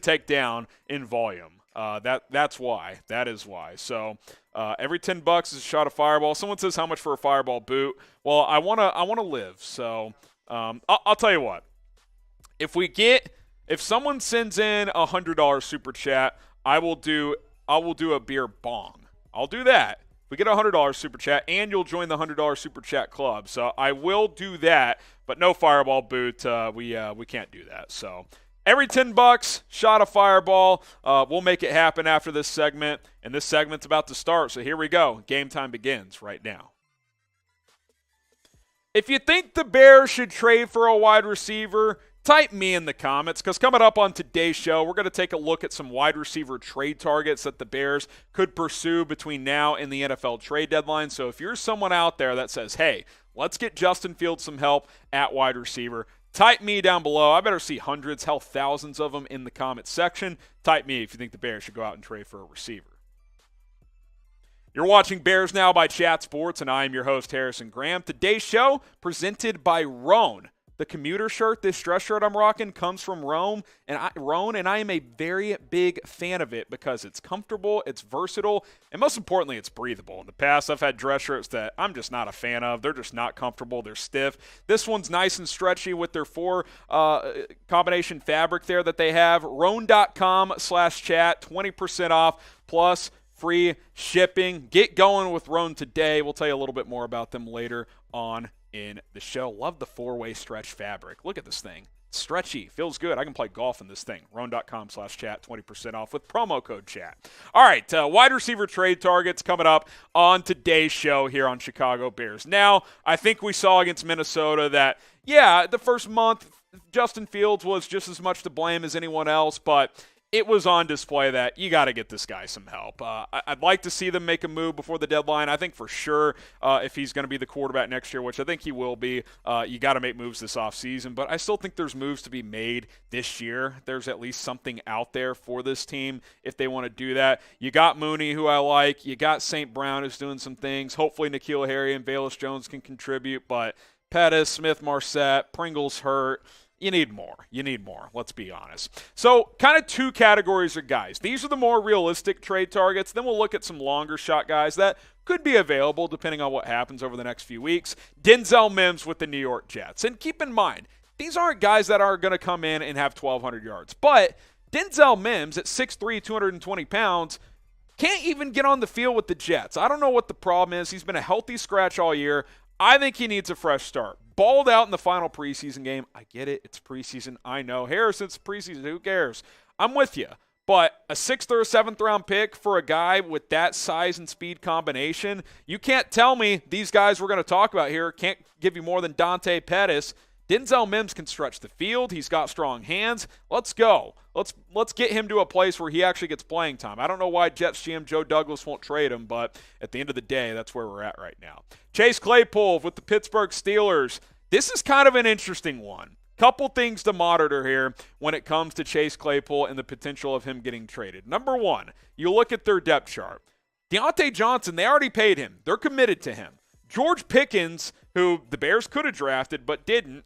take down in volume. That's why. That is why. So every $10 is a shot of Fireball. Someone says, how much for a Fireball boot? Well, I wanna live. So I'll tell you what. If someone sends in a $100 super chat, I will do a beer bong. I'll do that. If we get a $100 super chat, and you'll join the $100 super chat club. So I will do that, but no Fireball boot. We can't do that. So every $10, shot of Fireball. We'll make it happen after this segment, and this segment's about to start. So here we go. Game time begins right now. If you think the Bears should trade for a wide receiver, type me in the comments, because coming up on today's show, we're going to take a look at some wide receiver trade targets that the Bears could pursue between now and the NFL trade deadline. So if you're someone out there that says, hey, let's get Justin Fields some help at wide receiver, type me down below. I better see hundreds, hell, thousands of them in the comments section. Type me if you think the Bears should go out and trade for a receiver. You're watching Bears Now by Chat Sports, and I am your host, Harrison Graham. Today's show presented by Roan. The commuter shirt, this dress shirt I'm rocking, comes from Roan, and I am a very big fan of it because it's comfortable, it's versatile, and most importantly, it's breathable. In the past, I've had dress shirts that I'm just not a fan of. They're just not comfortable. They're stiff. This one's nice and stretchy with their 4 combination fabric there that they have. Roan.com/chat, 20% off, plus free shipping. Get going with Roan today. We'll tell you a little bit more about them later on in the show. Love the 4-way stretch fabric. Look at this thing. It's stretchy. Feels good. I can play golf in this thing. Roan.com/chat, 20% off with promo code chat. All right, wide receiver trade targets coming up on today's show here on Chicago Bears. Now, I think we saw against Minnesota that, yeah, the first month, Justin Fields was just as much to blame as anyone else, but it was on display that you got to get this guy some help. I'd like to see them make a move before the deadline. I think for sure if he's going to be the quarterback next year, which I think he will be, you got to make moves this offseason. But I still think there's moves to be made this year. There's at least something out there for this team if they want to do that. You got Mooney, who I like. You got St. Brown, who's doing some things. Hopefully N'Keal Harry and Velus Jones can contribute. But Pettis, Smith-Marset, Pringle's hurt. You need more. Let's be honest. So kind of 2 categories of guys. These are the more realistic trade targets. Then we'll look at some longer shot guys that could be available depending on what happens over the next few weeks. Denzel Mims with the New York Jets. And keep in mind, these aren't guys that are going to come in and have 1,200 yards. But Denzel Mims at 6'3", 220 pounds, can't even get on the field with the Jets. I don't know what the problem is. He's been a healthy scratch all year. I think he needs a fresh start. Balled out in the final preseason game. I get it. It's preseason. I know. Harrison's preseason. Who cares? I'm with you. But a 6th or a 7th round pick for a guy with that size and speed combination, you can't tell me these guys we're going to talk about here can't give you more than Dante Pettis. Denzel Mims can stretch the field. He's got strong hands. Let's go. Let's get him to a place where he actually gets playing time. I don't know why Jets GM Joe Douglas won't trade him, but at the end of the day, that's where we're at right now. Chase Claypool with the Pittsburgh Steelers. This is kind of an interesting one. Couple things to monitor here when it comes to Chase Claypool and the potential of him getting traded. Number one, you look at their depth chart. Deontay Johnson, they already paid him. They're committed to him. George Pickens, who the Bears could have drafted but didn't,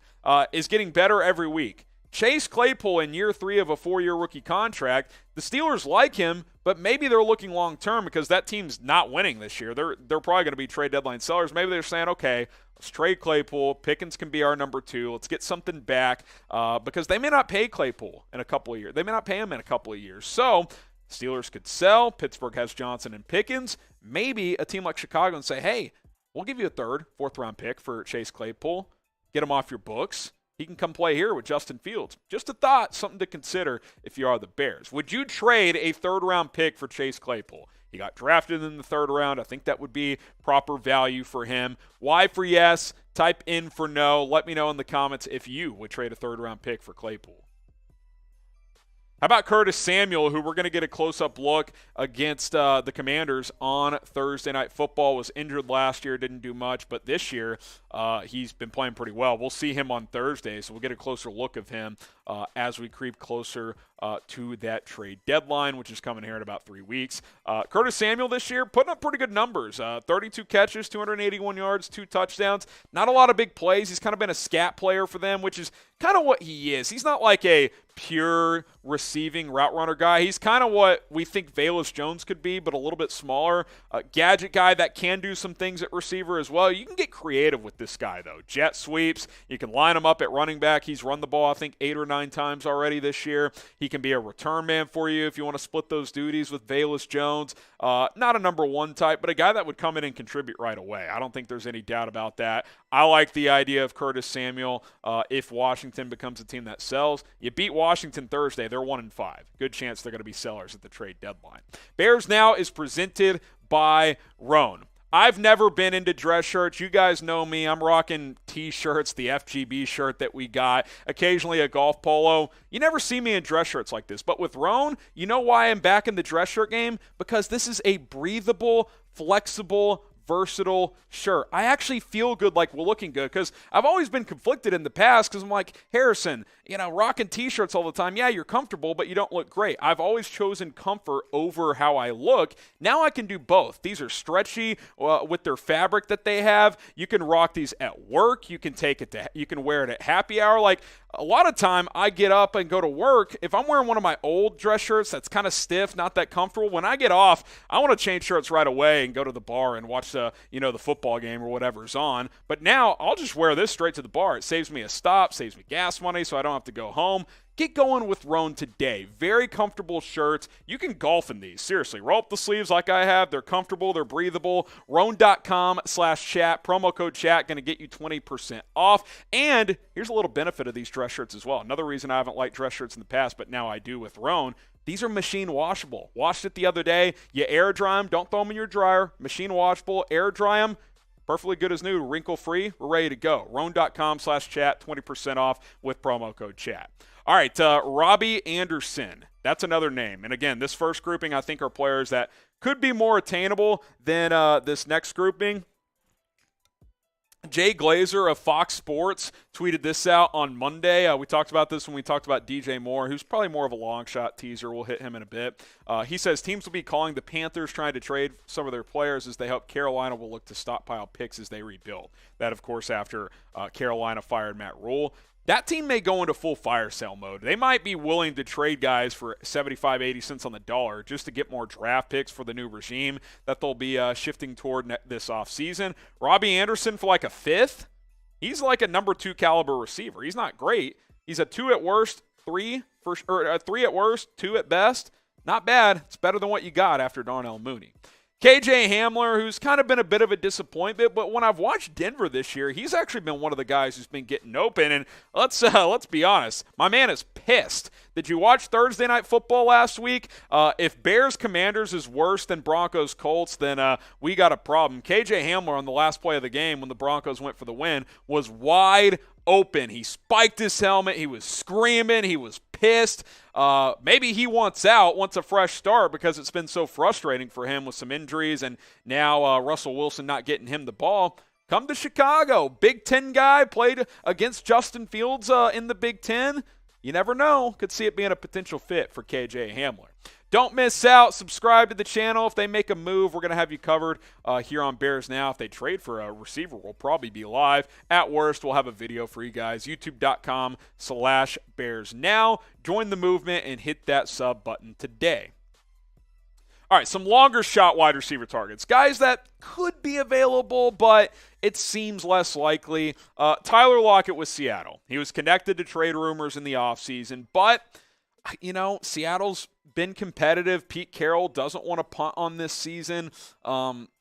is getting better every week. Chase Claypool in year 3 of a 4-year rookie contract, the Steelers like him, but maybe they're looking long-term because that team's not winning this year. They're probably going to be trade deadline sellers. Maybe they're saying, okay, let's trade Claypool. Pickens can be our number 2. Let's get something back because they may not pay Claypool in a couple of years. They may not pay him in a couple of years. So Steelers could sell. Pittsburgh has Johnson and Pickens. Maybe a team like Chicago and say, hey, we'll give you a 3rd, 4th-round pick for Chase Claypool. Get him off your books. He can come play here with Justin Fields. Just a thought, something to consider if you are the Bears. Would you trade a 3rd-round pick for Chase Claypool? He got drafted in the 3rd round. I think that would be proper value for him. Y for yes. Type in for no. Let me know in the comments if you would trade a 3rd-round pick for Claypool. How about Curtis Samuel, who we're going to get a close-up look against the Commanders on Thursday Night Football, was injured last year, didn't do much, but this year he's been playing pretty well. We'll see him on Thursday, so we'll get a closer look of him as we creep closer to that trade deadline, which is coming here in about 3 weeks. Curtis Samuel this year putting up pretty good numbers. 32 catches, 281 yards, 2 touchdowns. Not a lot of big plays. He's kind of been a scat player for them, which is kind of what he is. He's not like a pure receiving route runner guy. He's kind of what we think Velus Jones could be, but a little bit smaller. Gadget guy that can do some things at receiver as well. You can get creative with this guy, though. Jet sweeps. You can line him up at running back. He's run the ball, I think, 8 or 9 times already this year. He can be a return man for you if you want to split those duties with Velus Jones. Not a number 1 type, but a guy that would come in and contribute right away. I don't think there's any doubt about that. I like the idea of Curtis Samuel if Washington becomes a team that sells. You beat Washington Thursday, they're 1-5. Good chance they're going to be sellers at the trade deadline. Bears Now is presented by Roan. I've never been into dress shirts. You guys know me. I'm rocking T-shirts, the FGB shirt that we got, occasionally a golf polo. You never see me in dress shirts like this. But with Roan, you know why I'm back in the dress shirt game? Because this is a breathable, flexible, versatile shirt. I actually feel good, like we're looking good, because I've always been conflicted in the past because I'm like, Harrison, rocking T-shirts all the time. Yeah, you're comfortable, but you don't look great. I've always chosen comfort over how I look. Now I can do both. These are stretchy with their fabric that they have. You can rock these at work. You can you can wear it at happy hour. Like a lot of time I get up and go to work. If I'm wearing one of my old dress shirts that's kind of stiff, not that comfortable, when I get off, I want to change shirts right away and go to the bar and watch the football game or whatever's on. But now I'll just wear this straight to the bar. It saves me a stop, saves me gas money, so I don't have to go home. Get going with Roan today. Very comfortable shirts. You can golf in these. Seriously, roll up the sleeves like I have. They're comfortable. They're breathable. Roan.com/chat. Promo code chat going to get you 20% off. And here's a little benefit of these dress shirts as well. Another reason I haven't liked dress shirts in the past, but now I do with Roan. These are machine washable. Washed it the other day. You air dry them. Don't throw them in your dryer. Machine washable. Air dry them. Perfectly good as new, wrinkle-free. We're ready to go. Roan.com/chat, 20% off with promo code chat. All right, Robbie Anderson. That's another name. And again, this first grouping I think are players that could be more attainable than this next grouping. Jay Glazer of Fox Sports tweeted this out on Monday. We talked about this when we talked about DJ Moore, who's probably more of a long shot teaser. We'll hit him in a bit. He says teams will be calling the Panthers trying to trade some of their players as they help Carolina will look to stockpile picks as they rebuild. That, of course, after Carolina fired Matt Rule. That team may go into full fire sale mode. They might be willing to trade guys for 75, 80 cents on the dollar just to get more draft picks for the new regime that they'll be shifting toward this offseason. Robbie Anderson for like a 5th. He's like a number 2 caliber receiver. He's not great. He's a 2 at worst, 3 at worst, 2 at best. Not bad. It's better than what you got after Darnell Mooney. KJ Hamler, who's kind of been a bit of a disappointment, but when I've watched Denver this year, he's actually been one of the guys who's been getting open. And let's be honest, my man is pissed. Did you watch Thursday Night Football last week? If Bears Commanders is worse than Broncos Colts, then we got a problem. KJ Hamler on the last play of the game when the Broncos went for the win was wide open. He spiked his helmet. He was screaming. He was pissed. Maybe he wants a fresh start because it's been so frustrating for him with some injuries and now Russell Wilson not getting him the ball. Come to Chicago. Big Ten guy, played against Justin Fields in the Big Ten. You never know. Could see it being a potential fit for KJ Hamler. Don't miss out. Subscribe to the channel. If they make a move, we're going to have you covered here on Bears Now. If they trade for a receiver, we'll probably be live. At worst, we'll have a video for you guys. YouTube.com/Bears Now. Join the movement and hit that sub button today. All right, some longer shot wide receiver targets. Guys that could be available, but it seems less likely. Tyler Lockett with Seattle. He was connected to trade rumors in the offseason, but, Seattle's been competitive. Pete Carroll doesn't want to punt on this season.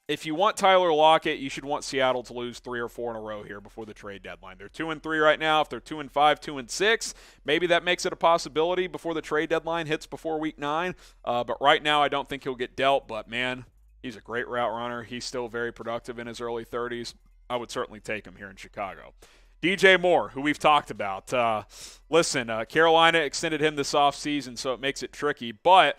If you want Tyler Lockett, you should want Seattle to lose 3 or 4 in a row here before the trade deadline. They're 2-3 right now. If they're 2-5, 2-6, maybe that makes it a possibility before the trade deadline hits before week 9. But right now, I don't think he'll get dealt. But, man, he's a great route runner. He's still very productive in his early 30s. I would certainly take him here in Chicago. DJ Moore, who we've talked about. Listen, Carolina extended him this offseason, so it makes it tricky. But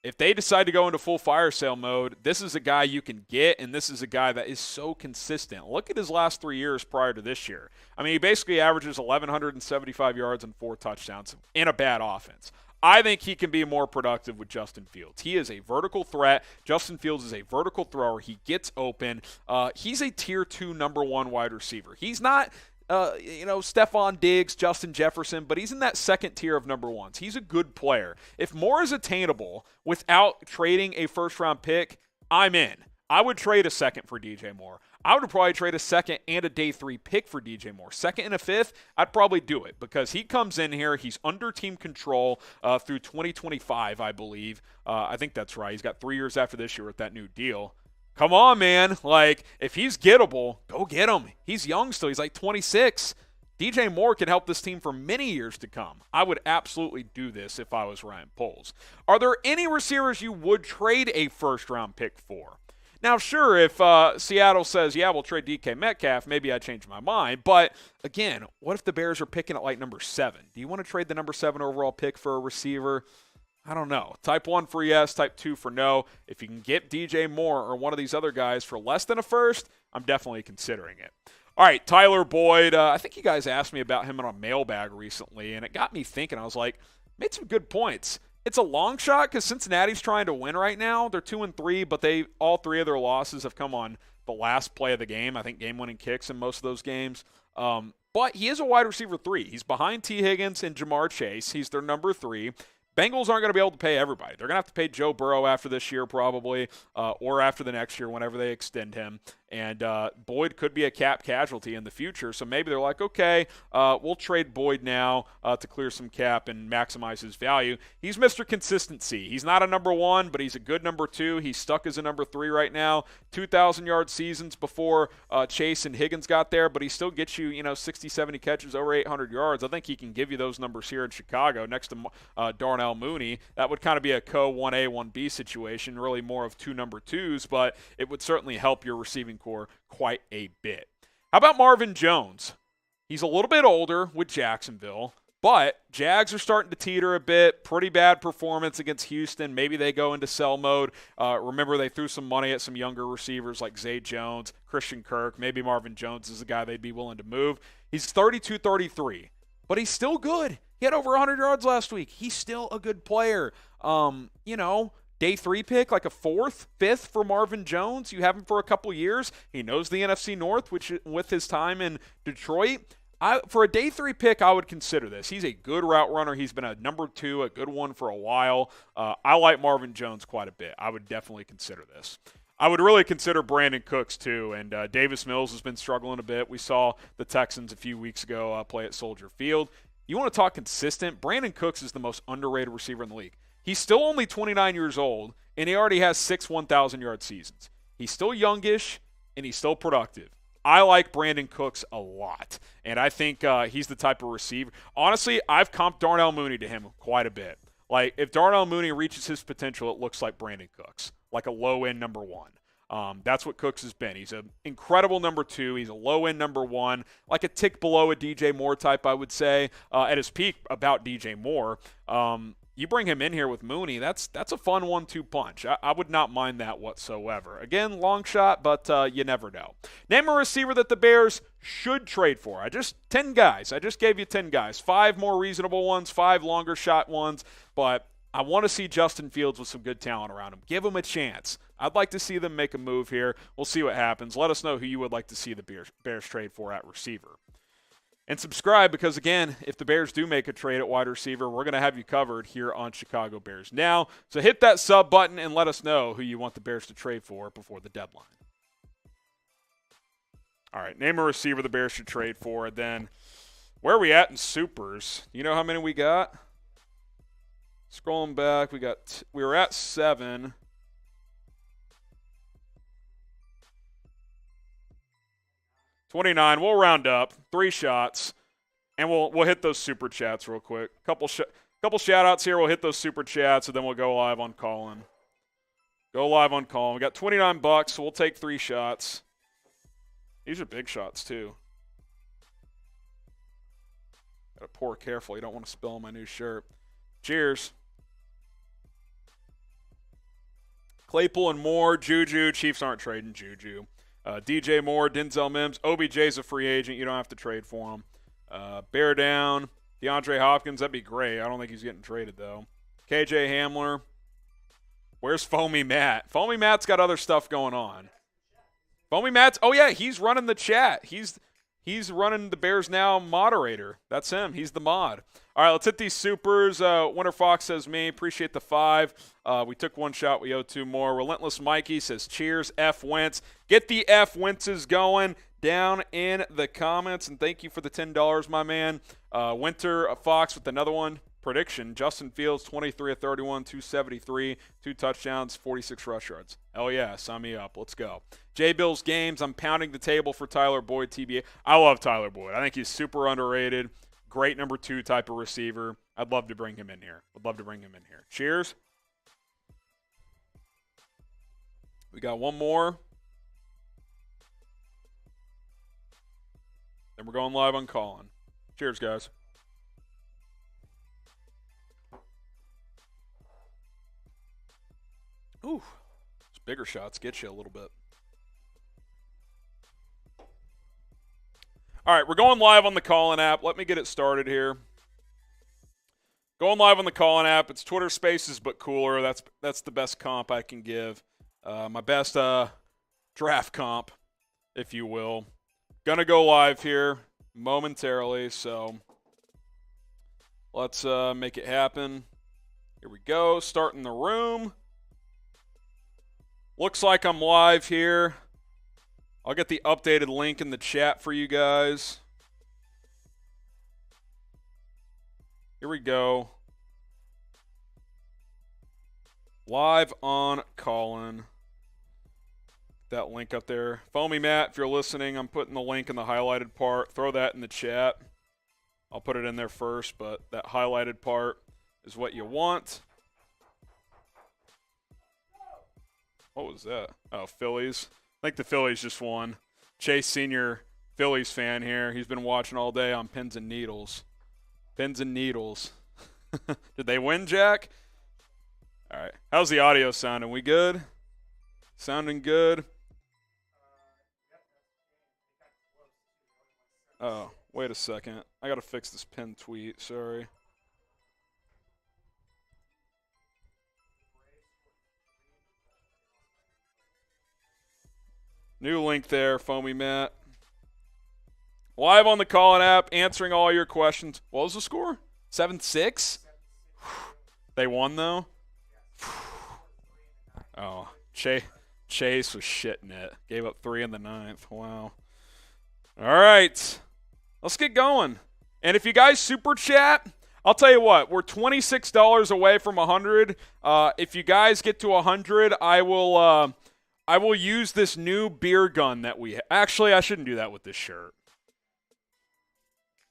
if they decide to go into full fire sale mode, this is a guy you can get, and this is a guy that is so consistent. Look at his last 3 years prior to this year. I mean, he basically averages 1,175 yards and 4 touchdowns in a bad offense. I think he can be more productive with Justin Fields. He is a vertical threat. Justin Fields is a vertical thrower. He gets open. He's a tier 2 number 1 wide receiver. He's not Stephon Diggs, Justin Jefferson, but he's in that second tier of number 1s. He's a good player. If Moore is attainable without trading a first-round pick, I'm in. I would trade a second for DJ Moore. I would probably trade a second and a day 3 pick for DJ Moore. Second and a fifth, I'd probably do it because he comes in here. He's under team control through 2025, I believe. I think that's right. He's got 3 years after this year with that new deal. Come on, man. Like, if he's gettable, go get him. He's young still. He's like 26. DJ Moore can help this team for many years to come. I would absolutely do this if I was Ryan Poles. Are there any receivers you would trade a first-round pick for? Now, sure, if Seattle says, yeah, we'll trade DK Metcalf, maybe I change my mind. But, again, what if the Bears are picking at like number 7? Do you want to trade the number 7 overall pick for a receiver? I don't know. Type 1 for yes, type 2 for no. If you can get DJ Moore or one of these other guys for less than a first, I'm definitely considering it. All right, Tyler Boyd. I think you guys asked me about him on a mailbag recently, and it got me thinking. I was like, made some good points. It's a long shot because Cincinnati's trying to win right now. They're 2-3, but all 3 of their losses have come on the last play of the game. I think game-winning kicks in most of those games. But he is a wide receiver 3. He's behind T. Higgins and Jamar Chase. He's their number 3. Bengals aren't going to be able to pay everybody. They're going to have to pay Joe Burrow after this year probably, or after the next year whenever they extend him. And Boyd could be a cap casualty in the future. So maybe they're like, okay, we'll trade Boyd now to clear some cap and maximize his value. He's Mr. Consistency. He's not a number 1, but he's a good number 2. He's stuck as a number 3 right now. 2,000-yard seasons before Chase and Higgins got there, but he still gets you, 60, 70 catches, over 800 yards. I think he can give you those numbers here in Chicago next to Darnell Mooney. That would kind of be a co-1A, 1B situation, really more of 2 number 2s, but it would certainly help your receiving core quite a bit. How about Marvin Jones? He's a little bit older with Jacksonville, but Jags are starting to teeter a bit. Pretty bad performance against Houston. Maybe they go into sell mode. Remember, they threw some money at some younger receivers like Zay Jones, Christian Kirk. Maybe Marvin Jones is a guy they'd be willing to move. He's 32-33, but he's still good. He had over 100 yards last week. He's still a good player. Day 3 pick, like a 4th, 5th for Marvin Jones. You have him for a couple years. He knows the NFC North, which with his time in Detroit. For a day 3 pick, I would consider this. He's a good route runner. He's been a number 2, a good one for a while. I like Marvin Jones quite a bit. I would definitely consider this. I would really consider Brandin Cooks, too, and Davis Mills has been struggling a bit. We saw the Texans a few weeks ago play at Soldier Field. You want to talk consistent? Brandin Cooks is the most underrated receiver in the league. He's still only 29 years old, and he already has 6 1,000-yard seasons. He's still youngish, and he's still productive. I like Brandin Cooks a lot, and I think he's the type of receiver. Honestly, I've comped Darnell Mooney to him quite a bit. Like, if Darnell Mooney reaches his potential, it looks like Brandin Cooks, like a low-end number 1. That's what Cooks has been. He's an incredible number 2. He's a low-end number 1, like a tick below a DJ Moore type, I would say. At his peak, about DJ Moore. You bring him in here with Mooney, that's a fun 1-2 punch. I would not mind that whatsoever. Again, long shot, but you never know. Name a receiver that the Bears should trade for. 10 guys. I just gave you 10 guys. 5 more reasonable ones, 5 longer shot ones, but I want to see Justin Fields with some good talent around him. Give him a chance. I'd like to see them make a move here. We'll see what happens. Let us know who you would like to see the Bears trade for at receiver. And subscribe because, again, if the Bears do make a trade at wide receiver, we're going to have you covered here on Chicago Bears Now. So hit that sub button and let us know who you want the Bears to trade for before the deadline. All right, name a receiver the Bears should trade for. And then where are we at in supers? You know how many we got? Scrolling back, we were at 7. $29. We'll round up 3 shots, and we'll hit those super chats real quick. Couple shout outs here. We'll hit those super chats, and then we'll go live on Callin. Go live on Callin. We got $29, so we'll take 3 shots. These are big shots too. Gotta pour carefully. You don't want to spill on my new shirt. Cheers. Claypool and Moore, Juju. Chiefs aren't trading Juju. DJ Moore, Denzel Mims. OBJ's a free agent. You don't have to trade for him. Bear down. DeAndre Hopkins, that'd be great. I don't think he's getting traded, though. KJ Hamler. Where's Foamy Matt? Foamy Matt's got other stuff going on. Foamy Matt's, oh, yeah, he's running the chat. He's running the Bears Now moderator. That's him. He's the mod. All right, let's hit these supers. Winter Fox says me. Appreciate the 5. We took one shot. We owe 2 more. Relentless Mikey says cheers, F Wentz. Get the F Wentzes going down in the comments. And thank you for the $10, my man. Winter Fox with another one. Prediction, Justin Fields, 23 of 31, 273, 2 touchdowns, 46 rush yards. Hell yeah, sign me up. Let's go. J-Bill's Games, I'm pounding the table for Tyler Boyd, TBA. I love Tyler Boyd. I think he's super underrated. Great number 2 type of receiver. I'd love to bring him in here. Cheers. We got one more. Then we're going live on Callin. Cheers, guys. Ooh, those bigger shots get you a little bit. All right, we're going live on the Callin app. Let me get it started here. Going live on the Callin app. It's Twitter Spaces, but cooler. That's the best comp I can give. My best draft comp, if you will. Gonna go live here momentarily, so let's make it happen. Here we go. Starting the room. Looks like I'm live here. I'll get the updated link in the chat for you guys. Here we go. Live on Callin. That link up there. Foamy Matt, if you're listening, I'm putting the link in the highlighted part. Throw that in the chat. I'll put it in there first, but that highlighted part is what you want. What was that? Oh, Phillies. I think the Phillies just won. Chase Sr., Phillies fan here. He's been watching all day on Pins and Needles. Pins and Needles. Did they win, Jack? All right. How's the audio sounding? We good? Sounding good? Oh, wait a second. I got to fix this pinned tweet. Sorry. New link there, Foamy Matt. Live on the Callin app, answering all your questions. What was the score? 7-6? They won, though? Oh, Chase was shitting it. Gave up 3 in the 9th. Wow. All right. Let's get going. And if you guys super chat, I'll tell you what. We're $26 away from 100. If you guys get to 100, I will use this new beer gun that we have. Actually, I shouldn't do that with this shirt.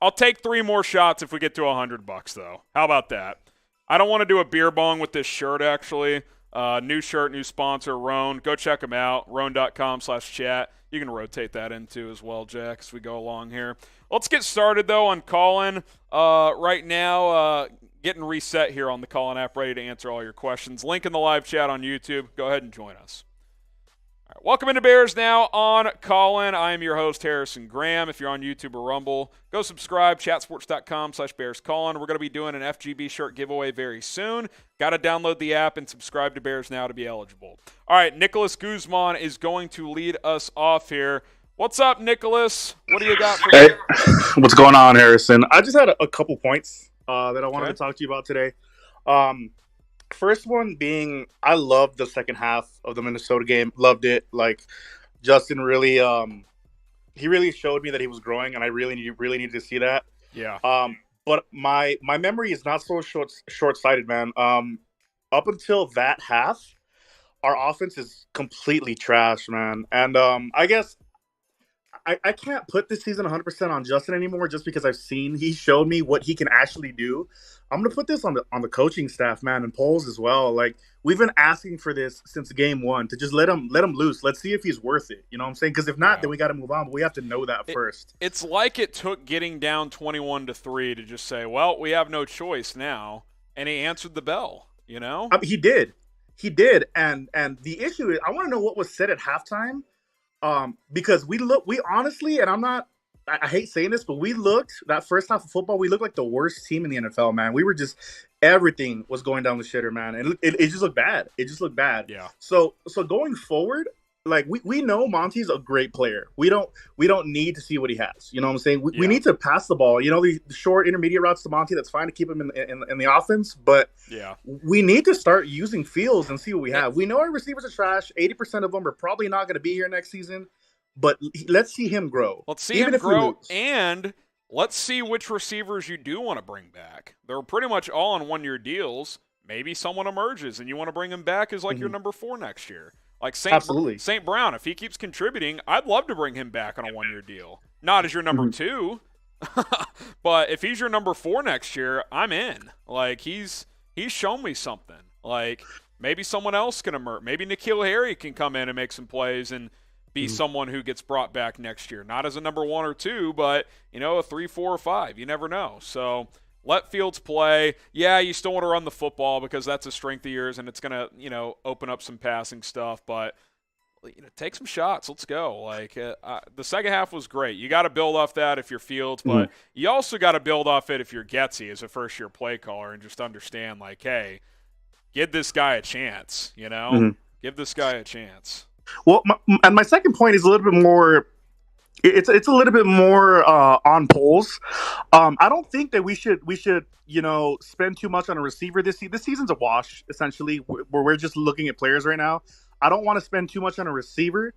I'll take 3 more shots if we get to $100, though. How about that? I don't want to do a beer bong with this shirt, actually. New shirt, new sponsor, Roan. Go check them out, roan.com/chat. You can rotate that into as well, Jack, as we go along here. Let's get started, though, on Callin. Right now, getting reset here on the Callin app, ready to answer all your questions. Link in the live chat on YouTube. Go ahead and join us. All right, welcome into Bears Now on Callin. I am your host, Harrison Graham. If you're on YouTube or Rumble, go subscribe, chatsports.com/BearsCallin. We're going to be doing an FGB shirt giveaway very soon. Got to download the app and subscribe to Bears Now to be eligible. All right, Nicholas Guzman is going to lead us off here. What's up, Nicholas? What do you got for me? What's going on, Harrison? I just had a couple points that I wanted to talk to you about today. First one being, I loved the second half of the Minnesota game. Loved it. Like, Justin really, he really showed me that he was growing, and I really needed to see that. Yeah. But my memory is not so short-sighted, man. Up until that half, our offense is completely trash, man. And I guess I can't put this season 100% on Justin anymore just because he showed me what he can actually do. I'm going to put this on the coaching staff, man, and polls as well. Like, we've been asking for this since game one to just let him loose. Let's see if he's worth it. You know what I'm saying? Because if not, then we got to move on. But we have to know that first. It's like it took getting down 21-3 to just say, well, we have no choice now. And he answered the bell, you know? I mean, he did. And the issue is, I want to know what was said at halftime. Because we honestly, and I hate saying this, but we looked that first half of football, we looked like the worst team in the NFL, man. We were just, everything was going down the shitter, man. And it just looked bad. It just looked bad. Yeah. So going forward, like we know Monty's a great player. We don't need to see what he has. You know what I'm saying? We need to pass the ball. You know, the short intermediate routes to Monty, that's fine to keep him in the offense, but we need to start using fields and see what we have. We know our receivers are trash. 80% of them are probably not going to be here next season, but let's see him grow. Let's see him grow, and let's see which receivers you do want to bring back. They're pretty much all on one-year deals. Maybe someone emerges and you want to bring him back as like your number 4 next year. Like St. Brown, if he keeps contributing, I'd love to bring him back on a one-year deal. Not as your number 2, but if he's your number 4 next year, I'm in. Like, he's shown me something. Like, maybe someone else can emerge. Maybe N'Keal Harry can come in and make some plays and be someone who gets brought back next year. Not as a number 1 or 2, but, you know, a 3, 4, or 5. You never know. So let Fields play. Yeah, you still want to run the football because that's a strength of yours, and it's going to, you know, open up some passing stuff. But, you know, take some shots. Let's go. Like, the second half was great. You got to build off that if you're Fields, but you also got to build off it if you're Getsy as a first-year play caller and just understand, like, hey, give this guy a chance, you know? Give this guy a chance. Well, my second point is a little bit more – it's a little bit more on polls. I don't think that we should you know, spend too much on a receiver this season. This season's a wash, essentially, where we're just looking at players right now. I don't want to spend too much on a receiver.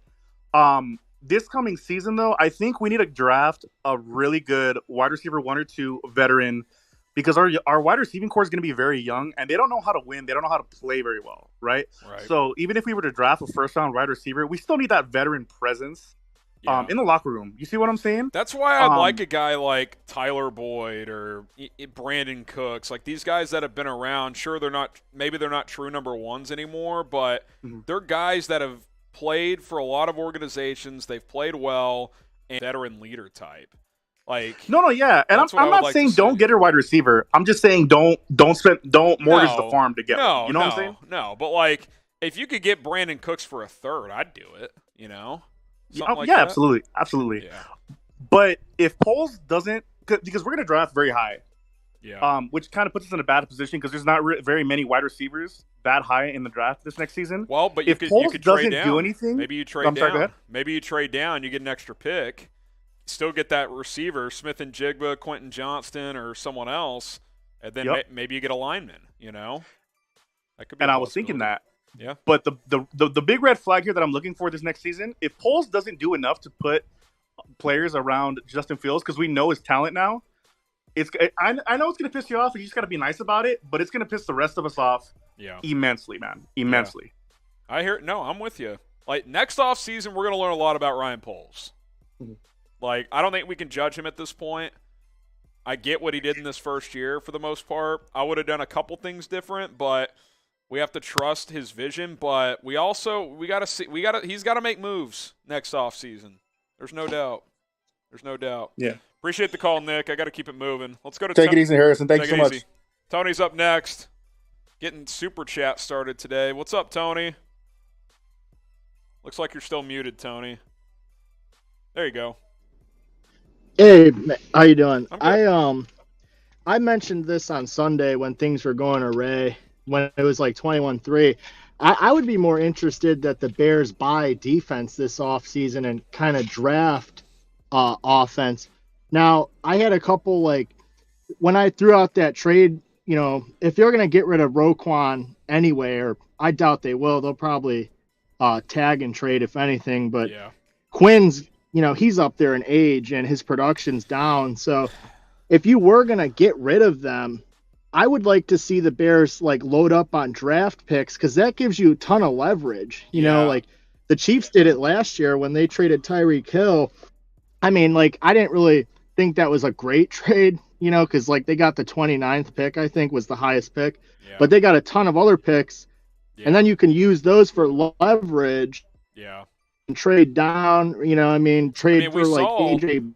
This coming season, though, I think we need to draft a really good wide receiver 1 or 2 veteran, because our wide receiving core is going to be very young, and they don't know how to win. They don't know how to play very well, right? So even if we were to draft a first-round wide receiver, we still need that veteran presence. In the locker room. You see what I'm saying? That's why I'd like a guy like Tyler Boyd or Brandin Cooks, like these guys that have been around. Sure, maybe they're not true number 1s anymore, but they're guys that have played for a lot of organizations. They've played well, and veteran leader type. Like, no, yeah. And I'm not saying don't get a wide receiver. I'm just saying don't mortgage the farm to get one. You know what I'm saying? No, but like, if you could get Brandin Cooks for a 3rd, I'd do it, you know? Like yeah, that? absolutely. Yeah. But if Poles doesn't, because we're going to draft very high, which kind of puts us in a bad position because there's not very many wide receivers that high in the draft this next season. Well, but if Poles doesn't do anything, maybe you trade down. Sorry, go ahead. Maybe you trade down, you get an extra pick, still get that receiver, Smith and Jigba, Quentin Johnston, or someone else, and then maybe you get a lineman. You know, that could be. And I was thinking that. Yeah. But the big red flag here that I'm looking for this next season, if Poles doesn't do enough to put players around Justin Fields, because we know his talent now, I know it's going to piss you off, and you just got to be nice about it, but it's going to piss the rest of us off immensely, man. Immensely. Yeah. I'm with you. Like, next off season, we're going to learn a lot about Ryan Poles. Like, I don't think we can judge him at this point. I get what he did in this first year for the most part. I would have done a couple things different, but we have to trust his vision, but he's got to make moves next offseason. There's no doubt. Yeah. Appreciate the call, Nick. I got to keep it moving. Let's go to Take it easy, Harrison. Thank you so much. Tony's up next. Getting super chat started today. What's up, Tony? Looks like you're still muted, Tony. There you go. Hey, how you doing? I mentioned this on Sunday when things were going array, when it was like 21-3. I would be more interested that the Bears buy defense this offseason and kind of draft offense. Now, I had a couple, like, when I threw out that trade, you know, if they're going to get rid of Roquan anyway, or I doubt they will, they'll probably tag and trade if anything. But Quinn's, you know, he's up there in age and his production's down. So if you were going to get rid of them, I would like to see the Bears like load up on draft picks, because that gives you a ton of leverage. You know, like the Chiefs did it last year when they traded Tyreek Hill. I mean, like, I didn't really think that was a great trade, because like they got the 29th pick, I think was the highest pick, but they got a ton of other picks, and then you can use those for leverage. Yeah. And trade down, trade for like AJ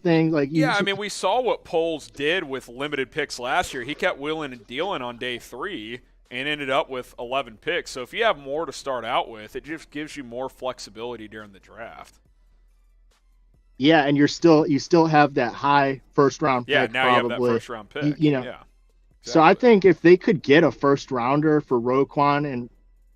thing. Like, we saw what Poles did with limited picks last year. He kept wheeling and dealing on day 3 and ended up with 11 picks. So if you have more to start out with, it just gives you more flexibility during the draft. Yeah, and you still have that high first round pick. Yeah, now probably. You have that first round pick. Yeah. Exactly. So I think if they could get a first rounder for Roquan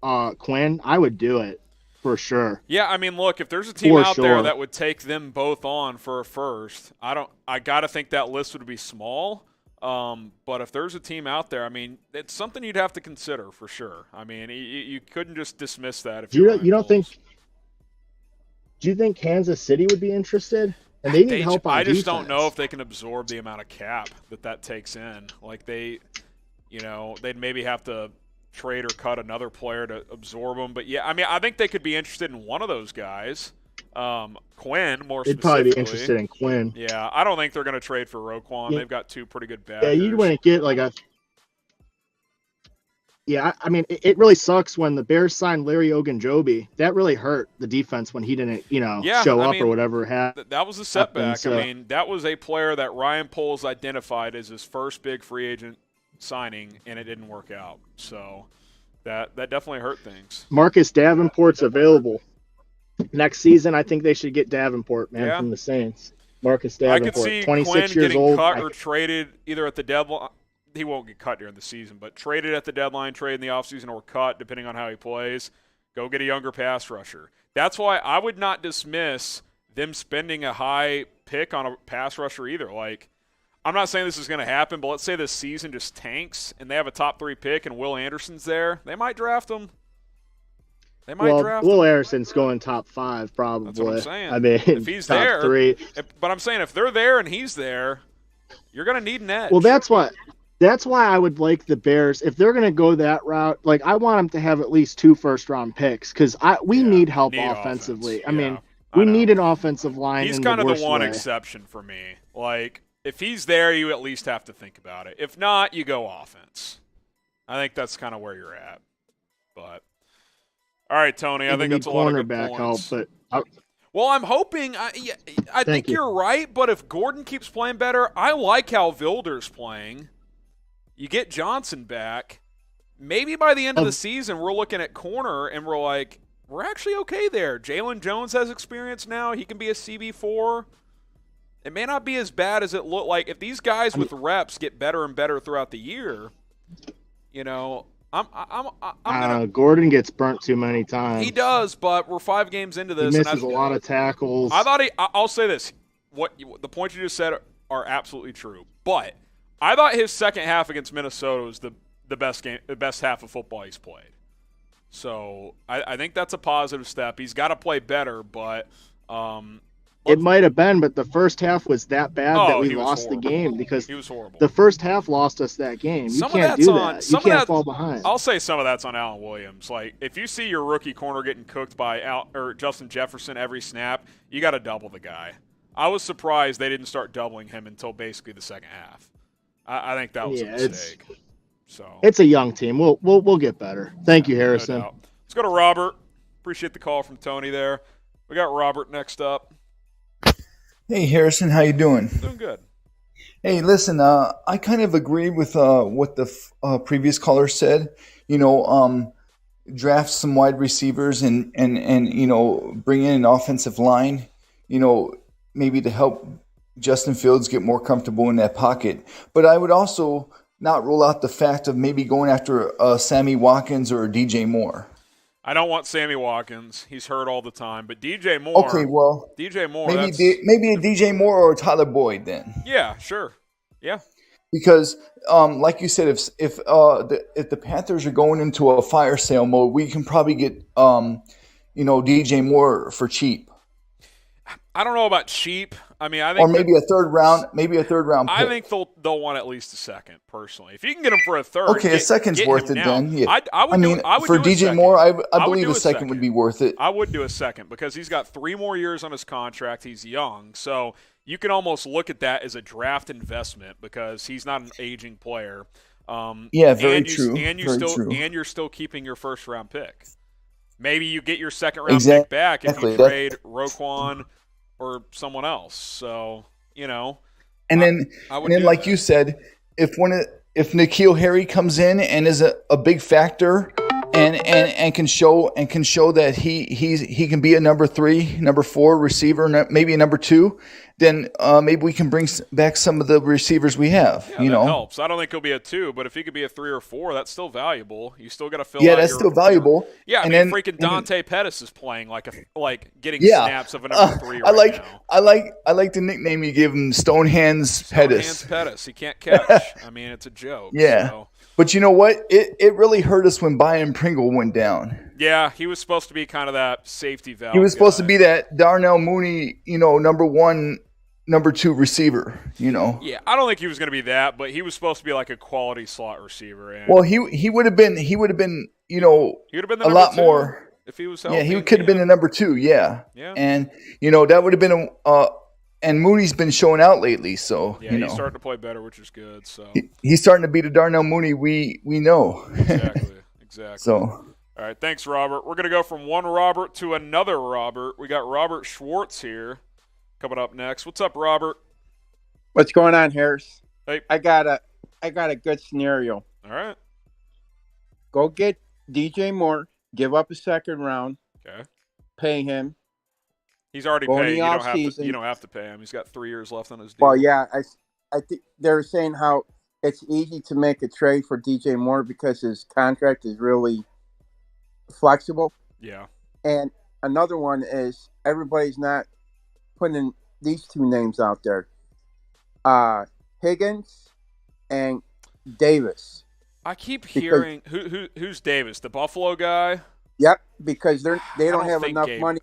and Quinn, I would do it for sure. Yeah, I mean, look, if there's a team out there that would take them both on for a first, I gotta think that list would be small. But if there's a team out there, I mean, it's something you'd have to consider for sure. I mean, you couldn't just dismiss that. If you don't think? Do you think Kansas City would be interested? And they need help on I just defense. don't know if they can absorb the amount of cap that takes in. Like they'd maybe have to trade or cut another player to absorb them. But yeah, I mean, I think they could be interested in one of those guys. Quinn, more specifically. They'd probably be interested in Quinn. Yeah, I don't think they're going to trade for Roquan. Yeah. They've got 2 pretty good backers. Yeah, you wouldn't get like a. Yeah, I mean, it really sucks when the Bears signed Larry Ogunjobi. That really hurt the defense when he didn't, show up or whatever happened. That was a setback. So. I mean, that was a player that Ryan Poles identified as his first big free agent signing, and it didn't work out. So that definitely hurt things. Marcus Davenport's available next season. I think they should get Davenport, from the Saints. Marcus Davenport, I could see 26 Quinn years getting old. cut or traded either at the deadline. He won't get cut during the season, but traded at the deadline, trade in the offseason, or cut, depending on how he plays. Go get a younger pass rusher. That's why I would not dismiss them spending a high pick on a pass rusher either. Like, I'm not saying this is going to happen, but let's say this season just tanks and they have a top 3 pick and Will Anderson's there. They might draft him. Will Anderson's going top 5 probably. That's what I'm saying. I mean, if he's top there, 3. But I'm saying if they're there and he's there, you're going to need an edge. Well, that's why I would like the Bears, if they're going to go that route, like I want them to have at least 2 first-round picks because we need help offensively. I mean, we need an offensive line. He's kind of the one exception for me. Like, if he's there, you at least have to think about it. If not, you go offense. I think that's kind of where you're at. But all right, Tony, I think that's a lot of good points. Help, well, I'm hoping. I think you're right, but if Gordon keeps playing better, I like how Vilder's playing. You get Johnson back. Maybe by the end of the season, we're looking at corner, and we're like, we're actually okay there. Jalen Jones has experience now. He can be a CB4. It may not be as bad as it looked like. If these guys with reps get better and better throughout the year, I'm gonna. Gordon gets burnt too many times. He does, but we're 5 games into this. He misses a lot of tackles. I'll say this: the points you just said are absolutely true, but I thought his second half against Minnesota was the best half of football he's played. So I think that's a positive step. He's got to play better, but it might have been, but the first half was that bad that we lost the game because he was horrible. The first half lost us that game. You can't do that. You can't fall behind. I'll say some of that's on Allen Williams. Like if you see your rookie corner getting cooked by Justin Jefferson every snap, you got to double the guy. I was surprised they didn't start doubling him until basically the second half. I think that was a mistake. It's a young team. We'll get better. Thank you, Harrison. No, let's go to Robert. Appreciate the call from Tony there. We got Robert next up. Hey, Harrison, how you doing? Doing good. Hey, listen, I kind of agree with what the previous caller said. Draft some wide receivers and bring in an offensive line. Maybe to help Justin Fields get more comfortable in that pocket. But I would also not rule out the fact of maybe going after Sammy Watkins or DJ Moore. I don't want Sammy Watkins. He's hurt all the time. But DJ Moore. Okay, well. DJ Moore. Maybe a DJ Moore or a Tyler Boyd then. Yeah, sure. Yeah. Because, like you said, if the Panthers are going into a fire sale mode, we can probably get DJ Moore for cheap. I don't know about cheap. I mean, I think, or maybe a third round pick. I think they'll want at least a second. Personally, if you can get him for a third, okay, a second's worth it now. then. Yeah. I would for do a DJ second. Moore, I would believe do a second would be worth it. I would do a second because he's got 3 more years on his contract. He's young, so you can almost look at that as a draft investment because he's not an aging player. Very true. And you're still keeping your first round pick. Maybe you get your second round exactly. pick back if you trade Roquan or someone else. So, And then like you said, if N'Keal Harry comes in and is a big factor and can show that he can be a number 3, number 4 receiver, maybe a number 2, then maybe we can bring back some of the receivers we have. Yeah, that helps. I don't think he'll be a 2, but if he could be a 3 or 4, that's still valuable. You still got to fill out. Yeah, that's still valuable. Yeah, freaking Dante Pettis is playing like getting snaps of a number 3 right now. I like the nickname you give him, Stonehands Pettis. Stonehands Pettis. He can't catch. I mean, it's a joke. Yeah. So. But you know what? It really hurt us when Byron Pringle went down. Yeah, he was supposed to be kind of that safety valve. He was supposed to be that Darnell Mooney, number 1, number 2 receiver, Yeah, I don't think he was going to be that, but he was supposed to be like a quality slot receiver. And well, he would have been, he would have been a lot more if he was healthy. Yeah, he could have been a number 2. Yeah. And that would have been and Mooney's been showing out lately, so he's starting to play better, which is good. So he's starting to be the Darnell Mooney we know. Exactly. So all right, thanks, Robert. We're gonna go from one Robert to another Robert. We got Robert Schwartz here coming up next. What's up, Robert? What's going on, Harris? Hey, I got a good scenario. All right. Go get DJ Moore. Give up a second round. Okay. Pay him. He's already paid. You don't have to pay him. He's got 3 years left on his deal. Well, yeah, I think they're saying how it's easy to make a trade for DJ Moore because his contract is really flexible. Yeah. And another one is everybody's not putting these 2 names out there. Higgins and Davis. I keep hearing who's Davis, the Buffalo guy? Yep, because they don't have enough money.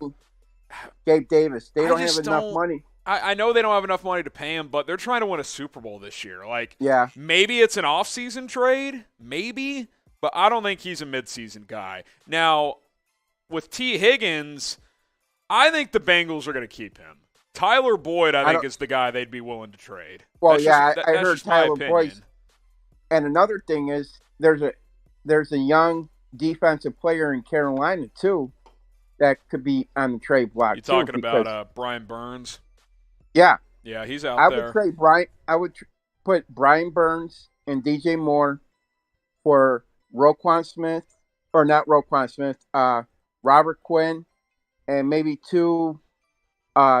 Gabe Davis. They don't have enough money. I know they don't have enough money to pay him, but they're trying to win a Super Bowl this year. Maybe it's an off-season trade, maybe, but I don't think he's a mid-season guy. Now, with T. Higgins, I think the Bengals are going to keep him. Tyler Boyd, I think, is the guy they'd be willing to trade. Well, I heard Tyler Boyd. And another thing is there's a young defensive player in Carolina, too, that could be on the trade block. You talking about Brian Burns? Yeah. Yeah, he's out there. I would trade Brian. I would put Brian Burns and DJ Moore for Roquan Smith, or not Roquan Smith, Robert Quinn, and maybe 2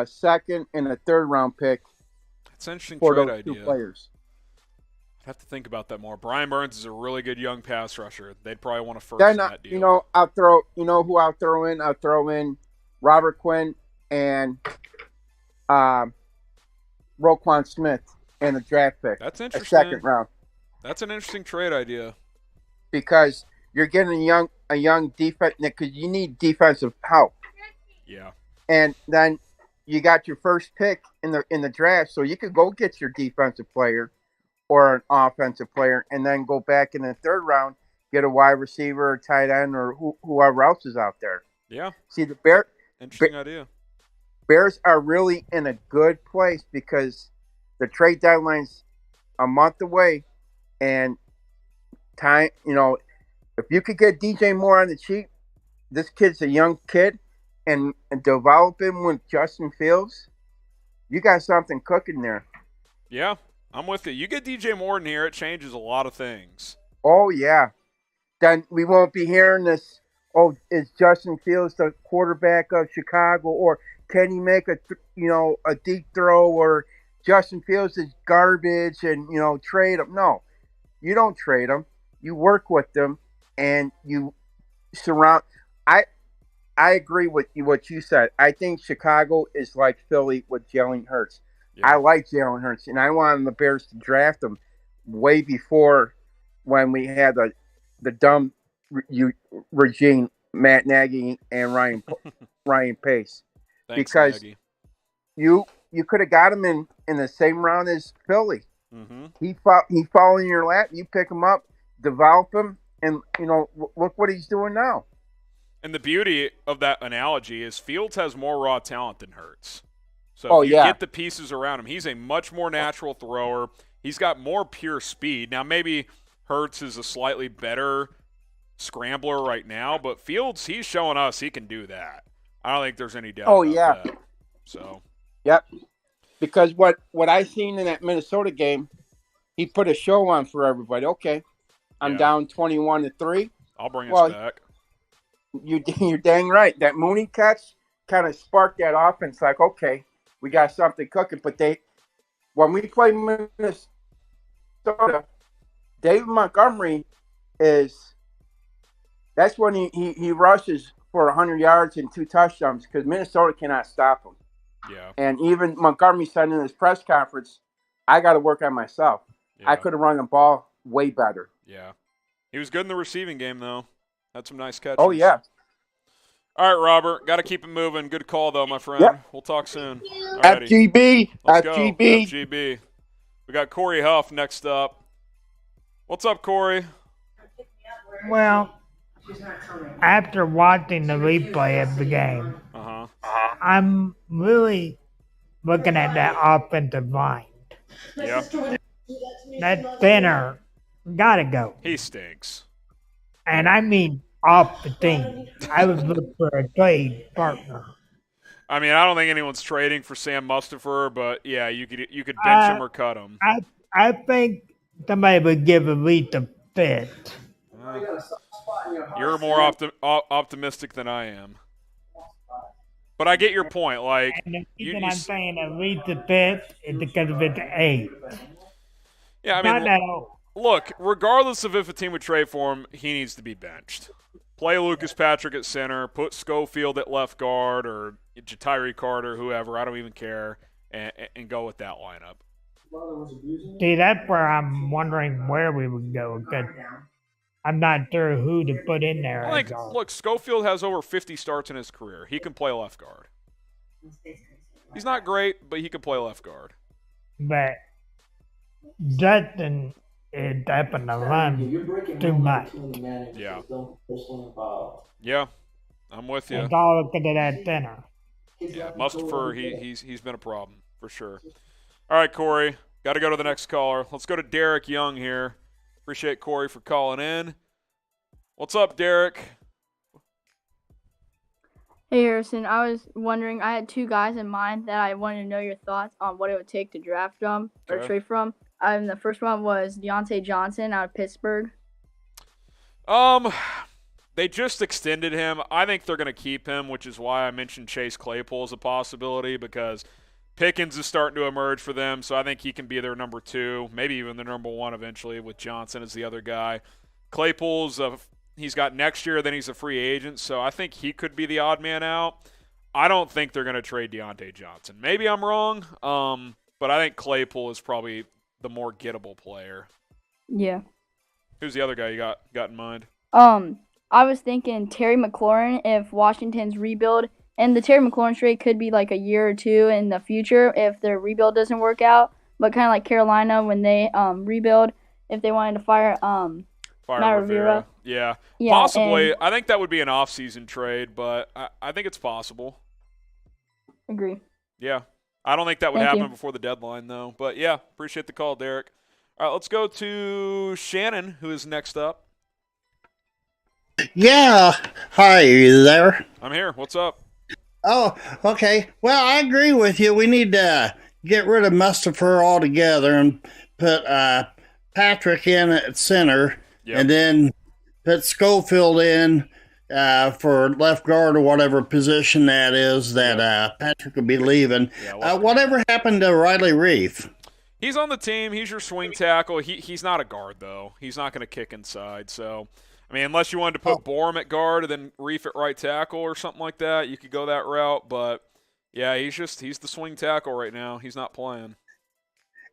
second and a third round pick. That's an interesting for trade those idea. 2 players. I'd have to think about that more. Brian Burns is a really good young pass rusher. They'd probably want to first in that deal. I'll throw. Who I'll throw in? I'll throw in Robert Quinn and Roquan Smith and a draft pick. That's interesting. A second round. That's an interesting trade idea. Because you're getting a young defense, because you need defensive help. Yeah. And then you got your first pick in the draft, so you could go get your defensive player or an offensive player, and then go back in the third round, get a wide receiver, or tight end, or whoever else is out there. Yeah. See, the interesting idea. Bears are really in a good place because the trade deadline's a month away, and time, if you could get DJ Moore on the cheap, this kid's a young kid, and develop him with Justin Fields, you got something cooking there. Yeah. I'm with you. You get DJ Moore in here, it changes a lot of things. Oh, yeah. Then we won't be hearing this, is Justin Fields the quarterback of Chicago, or can he make a deep throw, or Justin Fields is garbage and, trade him. No, you don't trade him. You work with them and you surround. I agree with what you said. I think Chicago is like Philly with Jalen Hurts. Yeah. I like Jalen Hurts, and I wanted the Bears to draft him way before when we had the dumb regime, Matt Nagy and Ryan Pace. Thanks, because Nagy. you you could have got him in the same round as Philly. Mm-hmm. He fall in your lap. You pick him up, develop him, and look what he's doing now. And the beauty of that analogy is Fields has more raw talent than Hurts. So if you get the pieces around him, he's a much more natural thrower. He's got more pure speed. Now maybe Hurts is a slightly better scrambler right now, but Fields, he's showing us he can do that. I don't think there's any doubt about that. So. Yep. Because what I seen in that Minnesota game, he put a show on for everybody. Okay, I'm down 21-3. I'll bring us back. You're dang right. That Mooney catch kind of sparked that offense. Like, okay, we got something cooking. But when we play Minnesota, David Montgomery that's when he rushes for 100 yards and 2 touchdowns because Minnesota cannot stop him. Yeah. And even Montgomery said in his press conference, I got to work on myself. Yeah. I could have run the ball way better. Yeah. He was good in the receiving game, though. Had some nice catches. Oh, yeah. All right, Robert. Got to keep it moving. Good call, though, my friend. Yep. We'll talk soon. FGB. Let's FGB. go. FGB. We got Corey Huff next up. What's up, Corey? Well, after watching the replay of the game, I'm really looking at that offensive line. Yeah. That center gotta go. He stinks. And I mean off the team. I was looking for a trade partner. I mean, I don't think anyone's trading for Sam Mustipher, but yeah, you could bench him or cut him. I think somebody would give a lead a fit. You're more optimistic than I am. But I get your point. Like, and the reason I'm saying a lead a fit is because of its age. Yeah, I mean, look, regardless of if a team would trade for him, he needs to be benched. Play Lucas Patrick at center, put Schofield at left guard or Jatiri Carter, whoever, I don't even care, and go with that lineup. See, that's where I'm wondering where we would go, because I'm not sure who to put in there. Look, Schofield has over 50 starts in his career. He can play left guard. He's not great, but he can play left guard. But Justin is definitely run too much. Yeah. Yeah, I'm with you. It's all looking at that center. Yeah, Mustipher, he's been a problem for sure. All right, Corey, got to go to the next caller. Let's go to Derek Young here. Appreciate Corey for calling in. What's up, Derek? Hey, Harrison. I was wondering, I had 2 guys in mind that I wanted to know your thoughts on what it would take to draft them or trade from. The first one was Deontay Johnson out of Pittsburgh. They just extended him. I think they're going to keep him, which is why I mentioned Chase Claypool as a possibility, because Pickens is starting to emerge for them, so I think he can be their number 2, maybe even their number 1 eventually, with Johnson as the other guy. Claypool's he's got next year, then he's a free agent, so I think he could be the odd man out. I don't think they're going to trade Deontay Johnson. Maybe I'm wrong, but I think Claypool is probably the more gettable player. Yeah. Who's the other guy you got in mind? I was thinking Terry McLaurin if Washington's rebuild, and the Terry McLaurin trade could be like a year or 2 in the future if their rebuild doesn't work out, but kind of like Carolina when they rebuild, if they wanted to fire Matt Rivera. Yeah, possibly. I think that would be an off-season trade, but I think it's possible. Agree. Yeah. I don't think that would happen before the deadline, though. But, yeah, appreciate the call, Derek. All right, let's go to Shannon, who is next up. Yeah. Hi, are you there? I'm here. What's up? Oh, okay. Well, I agree with you. We need to get rid of Mustipher altogether and put Patrick in at center, and then put Schofield in for left guard or whatever position that is that Patrick will be leaving. Whatever happened to Riley Reef? He's on the team. He's your swing tackle. He's not a guard, though. He's not going to kick inside. So, I mean, unless you wanted to put Borum at guard and then Reef at right tackle or something like that, you could go that route. But, yeah, he's the swing tackle right now. He's not playing.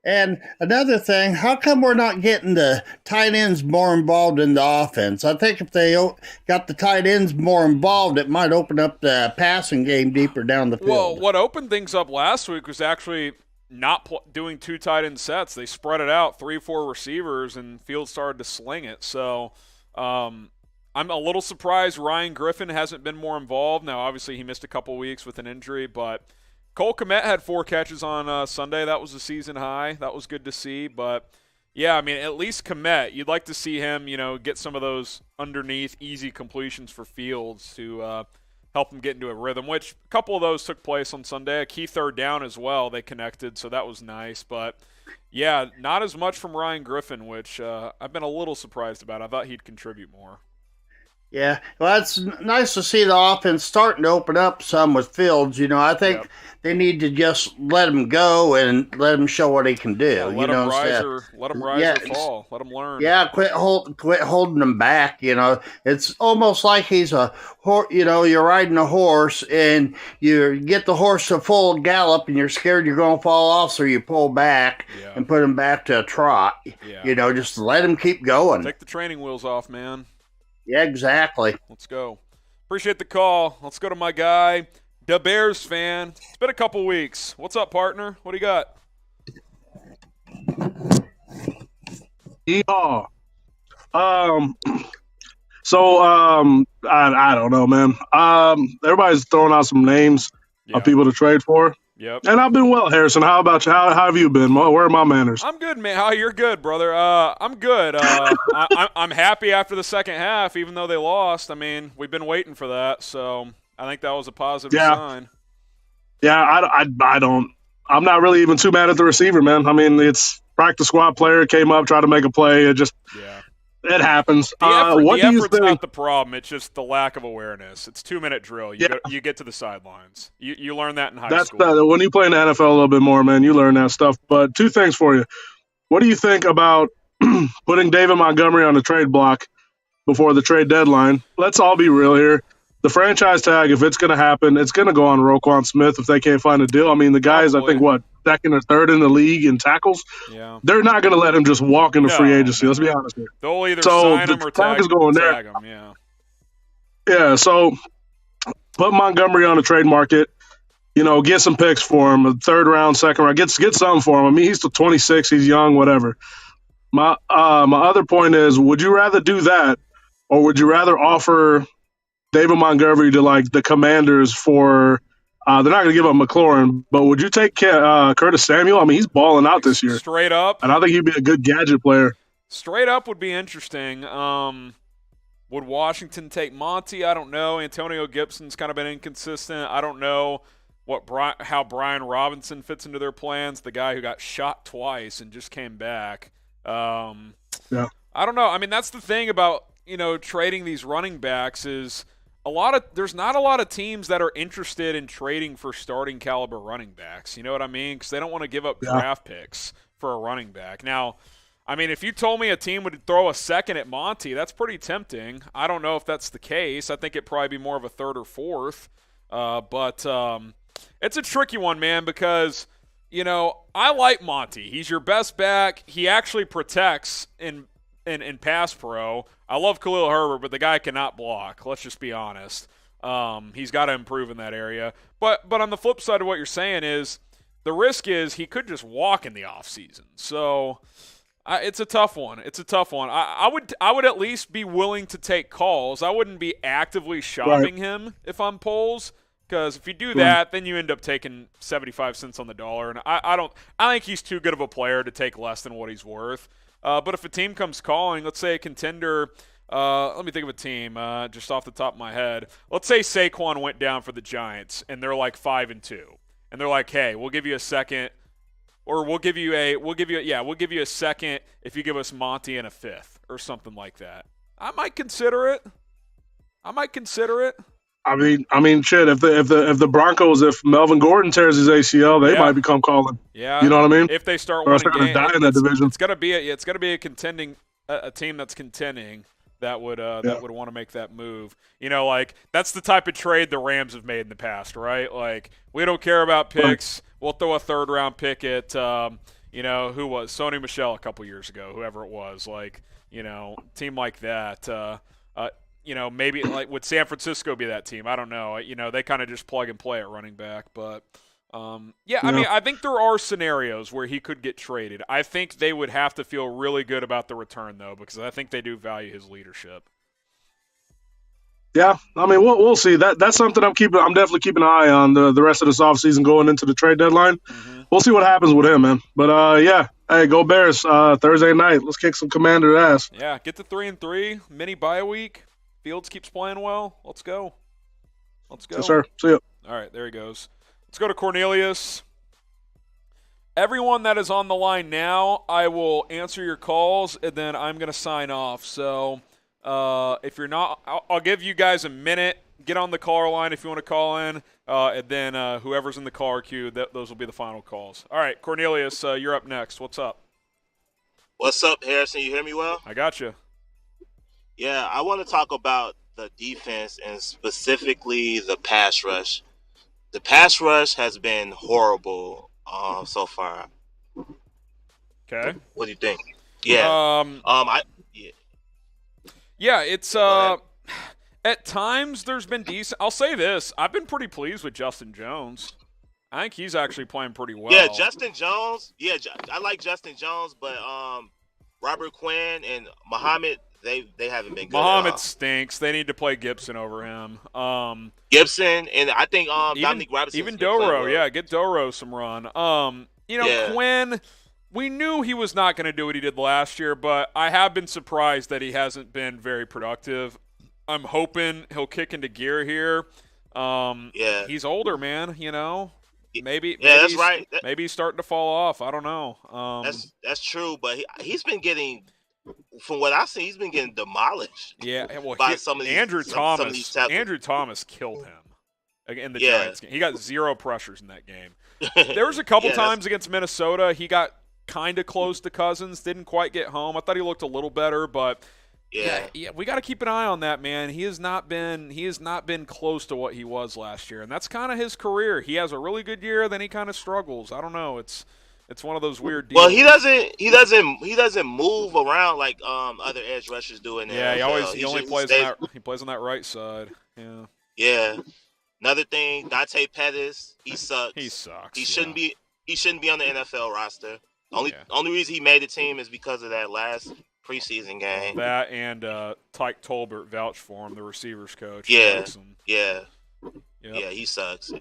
And another thing, how come we're not getting the tight ends more involved in the offense? I think if they got the tight ends more involved, it might open up the passing game deeper down the field. Well, what opened things up last week was actually not doing 2 tight end sets. They spread it out, 3-4 receivers, and Fields started to sling it. So I'm a little surprised Ryan Griffin hasn't been more involved. Now, obviously, he missed a couple weeks with an injury, but Cole Kmet had 4 catches on Sunday. That was a season high. That was good to see. But, yeah, I mean, at least Kmet, you'd like to see him, get some of those underneath easy completions for Fields to help him get into a rhythm, which a couple of those took place on Sunday. A key third down as well. They connected, so that was nice. But, yeah, not as much from Ryan Griffin, which I've been a little surprised about. I thought he'd contribute more. Yeah, well, it's nice to see the offense starting to open up some with Fields. I think they need to just let him go and let him show what he can do. Yeah, let him rise or fall. Let him learn. Yeah, quit holding him back. It's almost like he's a horse. You're riding a horse and you get the horse to full gallop and you're scared you're going to fall off, so you pull back and put him back to a trot. Yeah. Just let him keep going. Take the training wheels off, man. Yeah, exactly. Let's go. Appreciate the call. Let's go to my guy, the Bears fan. It's been a couple weeks. What's up, partner? What do you got? Yeehaw. I don't know, man. Everybody's throwing out some names of people to trade for. Yep. And I've been well, Harrison. How about you? How have you been? Where are my manners? I'm good, man. How you're good, brother. I'm good. I'm happy after the second half, even though they lost. I mean, we've been waiting for that, so I think that was a positive sign. Yeah, I don't. I'm not really even too mad at the receiver, man. I mean, it's practice squad player came up, tried to make a play. It happens. The effort's think? not the problem. It's just the lack of awareness. It's 2-minute drill. You get to the sidelines. You learn that in high school. When you play in the NFL a little bit more, man, you learn that stuff. But 2 things for you. What do you think about putting David Montgomery on the trade block before the trade deadline? Let's all be real here. The franchise tag, if it's going to happen, it's going to go on Roquan Smith if they can't find a deal. I mean, the guy's, I think, second or third in the league in tackles? Yeah. They're not going to let him just walk into free agency. Let's be honest here. They'll either sign him or tag him. Yeah. Yeah, so put Montgomery on the trade market. Get some picks for him, a 3rd round, 2nd round. Get something for him. I mean, he's still 26. He's young, whatever. My other point is, would you rather do that, or would you rather offer David Montgomery to the Commanders for they're not going to give up McLaurin, but would you take Curtis Samuel? I mean, he's balling out this year. Straight up. And I think he'd be a good gadget player. Straight up would be interesting. Would Washington take Monty? I don't know. Antonio Gibson's kind of been inconsistent. I don't know how Brian Robinson fits into their plans, the guy who got shot twice and just came back. I don't know. I mean, that's the thing about, trading these running backs is there's not a lot of teams that are interested in trading for starting caliber running backs. You know what I mean? Because they don't want to give up draft picks for a running back. Now, I mean, if you told me a team would throw a 2nd at Monty, that's pretty tempting. I don't know if that's the case. I think it'd probably be more of a 3rd or 4th. But it's a tricky one, man, because, I like Monty. He's your best back. He actually protects in pass pro. I love Khalil Herbert, but the guy cannot block. Let's just be honest. He's got to improve in that area. But on the flip side of what you're saying is the risk is he could just walk in the offseason. So it's a tough one. I would at least be willing to take calls. I wouldn't be actively shopping him if I'm Poles, because if you do that, then you end up taking 75 cents on the dollar. And I think he's too good of a player to take less than what he's worth. But if a team comes calling, let's say a contender, let me think of a team just off the top of my head. Let's say Saquon went down for the Giants, and they're 5-2, and they're like, "Hey, we'll give you a 2nd, or we'll give you a 2nd if you give us Monty and a 5th, or something like that." I might consider it. I mean, shit. If the Broncos, if Melvin Gordon tears his ACL, they might become calling. Yeah, you know what I mean. If they start winning games, to die in that division, it's gonna be a contending a team that's contending that would want to make that move. That's the type of trade the Rams have made in the past, right? We don't care about picks. We'll throw a 3rd round pick at who was Sony Michel a couple years ago, whoever it was, team like that. Maybe like would San Francisco be that team? I don't know. They kind of just plug and play at running back, but I mean, I think there are scenarios where he could get traded. I think they would have to feel really good about the return though, because I think they do value his leadership. Yeah, I mean, we'll see. That's something I'm definitely keeping an eye on the rest of this offseason going into the trade deadline. Mm-hmm. We'll see what happens with him, man. But hey, go Bears! Thursday night, let's kick some Commander ass. Yeah, get to 3-3, mini bye week. Fields keeps playing well. Let's go. Yes, sir. See ya. All right, there he goes. Let's go to Cornelius. Everyone that is on the line now, I will answer your calls, and then I'm going to sign off. So if you're not, I'll give you guys a minute. Get on the caller line if you want to call in, and then whoever's in the caller queue, those will be the final calls. All right, Cornelius, you're up next. What's up? What's up, Harrison? You hear me well? I got you. Yeah, I want to talk about the defense and specifically the pass rush. The pass rush has been horrible so far. Okay. What do you think? Yeah. Yeah, it's at times there's been decent. I'll say this: I've been pretty pleased with Justin Jones. I think he's actually playing pretty well. Yeah, Justin Jones. Yeah, I like Justin Jones, but Robert Quinn and Muhammad. They haven't been good. Muhammad stinks. They need to play Gibson over him. Gibson and I think Dominique Robinson. Even Doro, yeah, get Doro some run. Quinn, we knew he was not going to do what he did last year, but I have been surprised that he hasn't been very productive. I'm hoping he'll kick into gear here. He's older, man. Maybe that's right. Maybe he's starting to fall off. I don't know. That's true, but he's been getting. From what I see, he's been getting demolished. Yeah, well, by some of these, Andrew Thomas. Some of these Andrew Thomas killed him in the Giants game. He got 0 pressures in that game. There was a couple times against Minnesota he got kind of close to Cousins, didn't quite get home. I thought he looked a little better, but yeah, we got to keep an eye on that, man. He has not been close to what he was last year, and that's kind of his career. He has a really good year, then he kind of struggles. I don't know. It's one of those weird deals. Well, he doesn't move around like other edge rushers do in there. Yeah, he only plays on that right side. Yeah. Yeah. Another thing, Dante Pettis, he sucks. He sucks. He shouldn't be on the NFL roster. Only reason he made the team is because of that last preseason game. That and Tyke Tolbert vouched for him, the receivers coach. Yeah. He sucks.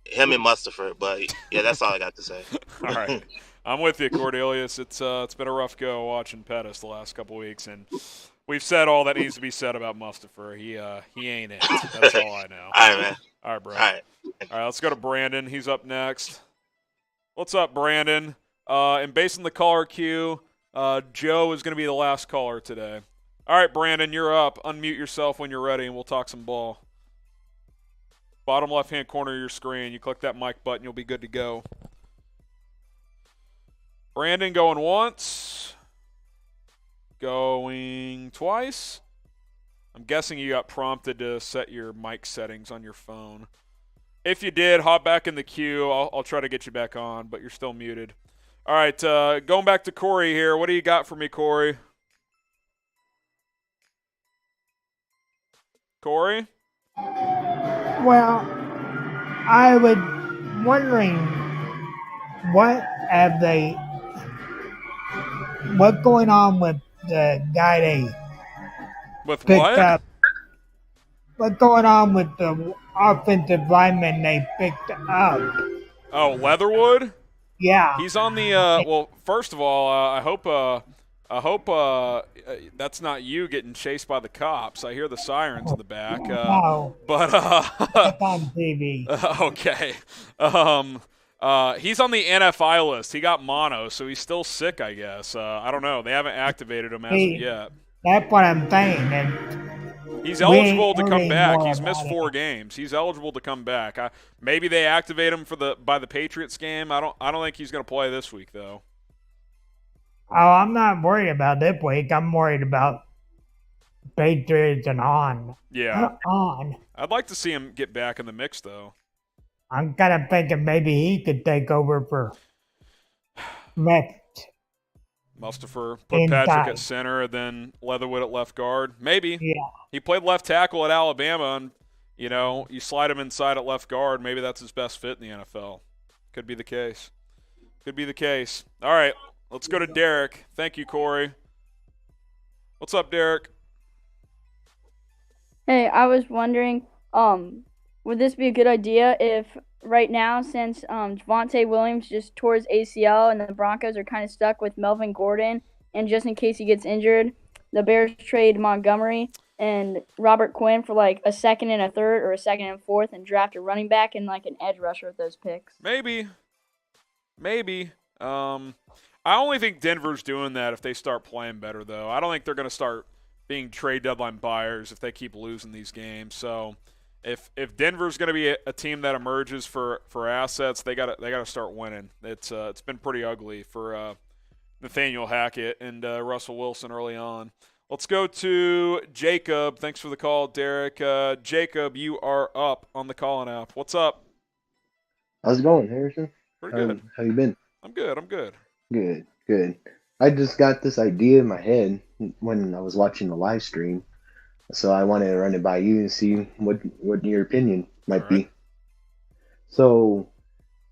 Him and Mustapher, but that's all I got to say. All right, I'm with you, Cordelius. It's been a rough go watching Pettis the last couple weeks, and we've said all that needs to be said about Mustapher. He ain't it. That's all I know. All right, man. All right, bro. All right, let's go to Brandon. He's up next. What's up, Brandon? And based on the caller queue, Joe is going to be the last caller today. All right, Brandon, you're up. Unmute yourself when you're ready, and we'll talk some ball. Bottom left-hand corner of your screen. You click that mic button, you'll be good to go. Brandon going once. Going twice. I'm guessing you got prompted to set your mic settings on your phone. If you did, hop back in the queue. I'll try to get you back on, but you're still muted. All right, going back to Corey here. What do you got for me, Corey? Corey? Well, I was wondering what's going on with the guy they with picked what? up. What's going on with the offensive lineman they picked up? Oh, Leatherwood? Yeah. He's on the well, first of all, I hope that's not you getting chased by the cops. I hear the sirens in the back. No. But it's on TV. Okay. He's on the NFI list. He got mono, so he's still sick, I guess. I don't know. They haven't activated him as of yet. That's what I'm saying. And he's eligible to come back. He's missed 4 games. He's eligible to come back. Maybe they activate him by the Patriots game. I don't think he's going to play this week though. Oh, I'm not worried about this week. I'm worried about Patriots and on. Yeah. On. I'd like to see him get back in the mix though. I'm kind of thinking maybe he could take over for left Mustafa put Patrick at center, and then Leatherwood at left guard. Maybe. Yeah. He played left tackle at Alabama, and, you slide him inside at left guard. Maybe that's his best fit in the NFL. Could be the case. Could be the case. All right, let's go to Derek. Thank you, Corey. What's up, Derek? Hey, I was wondering, would this be a good idea if right now, since Javonte Williams just tore his ACL and the Broncos are kind of stuck with Melvin Gordon, and just in case he gets injured, the Bears trade Montgomery and Robert Quinn for like a second and a third or a second and fourth and draft a running back and like an edge rusher with those picks? Maybe. I only think Denver's doing that if they start playing better, though. I don't think they're going to start being trade deadline buyers if they keep losing these games. So if Denver's going to be a team that emerges for assets, they got to start winning. It's been pretty ugly for Nathaniel Hackett and Russell Wilson early on. Let's go to Jacob. Thanks for the call, Derek. Jacob, you are up on the Callin app. What's up? How's it going, Harrison? Pretty good. How you been? I'm good. Good. I just got this idea in my head when I was watching the live stream, so I wanted to run it by you and see what your opinion might be. So,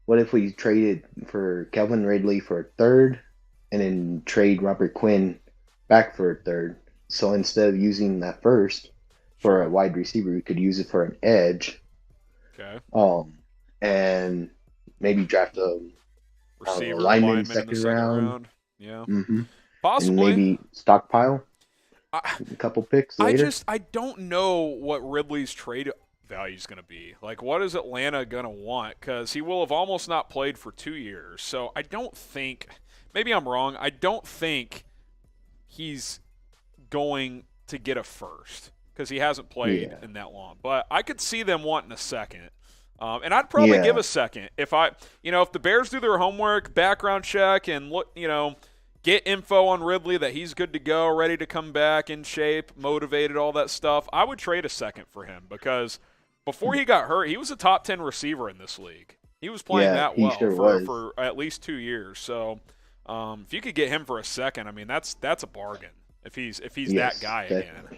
what if we traded for Calvin Ridley for a third, and then trade Robert Quinn back for a third? So instead of using that first for a wide receiver, we could use it for an edge. Okay. And maybe draft a receiver lineman in the second round. Yeah. Mm-hmm. Possibly. And maybe stockpile a couple picks later. I don't know what Ridley's trade value is going to be. Like, what is Atlanta going to want? Because he will have almost not played for 2 years. So I don't think – maybe I'm wrong. I don't think he's going to get a first because he hasn't played in that long. But I could see them wanting a second. And I'd probably give a second if if the Bears do their homework, background check, and look, get info on Ridley that he's good to go, ready to come back in shape, motivated, all that stuff. I would trade a second for him because before he got hurt, he was a top 10 receiver in this league. He was playing that well for at least 2 years. So if you could get him for a second, I mean that's a bargain if he's that guy again.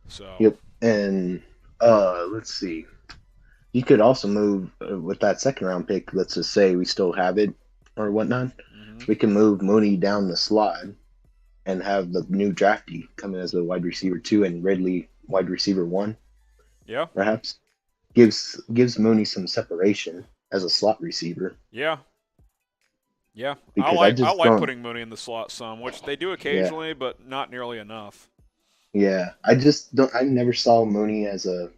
So yep, and let's see. You could also move with that second round pick. Let's just say we still have it or whatnot. Mm-hmm. We can move Mooney down the slot and have the new draftee come in as a wide receiver 2 and Ridley wide receiver 1. Yeah, perhaps gives Mooney some separation as a slot receiver. Yeah. Because I like putting Mooney in the slot some, which they do occasionally, but not nearly enough. Yeah, I never saw Mooney as a,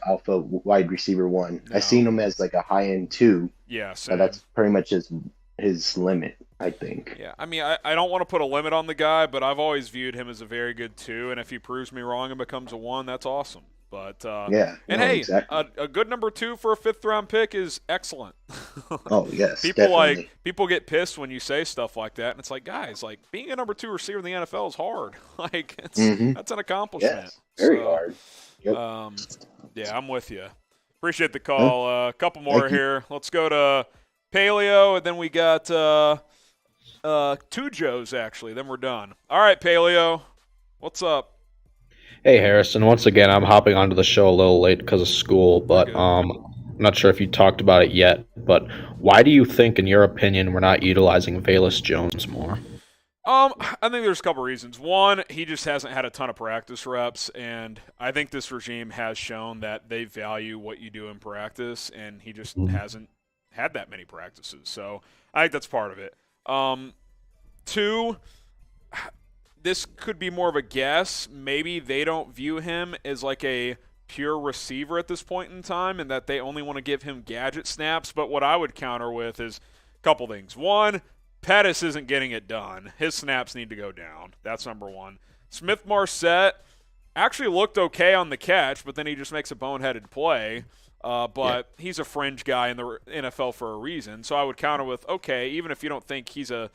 alpha wide receiver 1. No. I seen him as like a high end 2. Yeah, but that's pretty much his limit, I think. Yeah, I mean, I don't want to put a limit on the guy, but I've always viewed him as a very good 2, and if he proves me wrong and becomes a 1, that's awesome. But exactly. A good number 2 for a 5th round pick is excellent. Oh yes, people get pissed when you say stuff like that, and it's like, guys, like being a number 2 receiver in the NFL is hard. Like that's an accomplishment. Yes, very hard. Yep. Yeah, I'm with you. Appreciate the call. A couple more here. Let's go to Paleo, and then we got 2 Joes actually. Then we're done. All right, Paleo, what's up? Hey, Harrison. Once again, I'm hopping onto the show a little late because of school, but I'm not sure if you talked about it yet, but why do you think, in your opinion, we're not utilizing Velus Jones more? I think there's a couple reasons. One, he just hasn't had a ton of practice reps, and I think this regime has shown that they value what you do in practice, and he just hasn't had that many practices. So I think that's part of it. 2, this could be more of a guess. Maybe they don't view him as like a pure receiver at this point in time and that they only want to give him gadget snaps. But what I would counter with is a couple things. One, Pettis isn't getting it done. His snaps need to go down. That's number 1. Smith-Marset actually looked okay on the catch, but then he just makes a boneheaded play. But he's a fringe guy in the NFL for a reason. So I would counter with, okay, even if you don't think he's a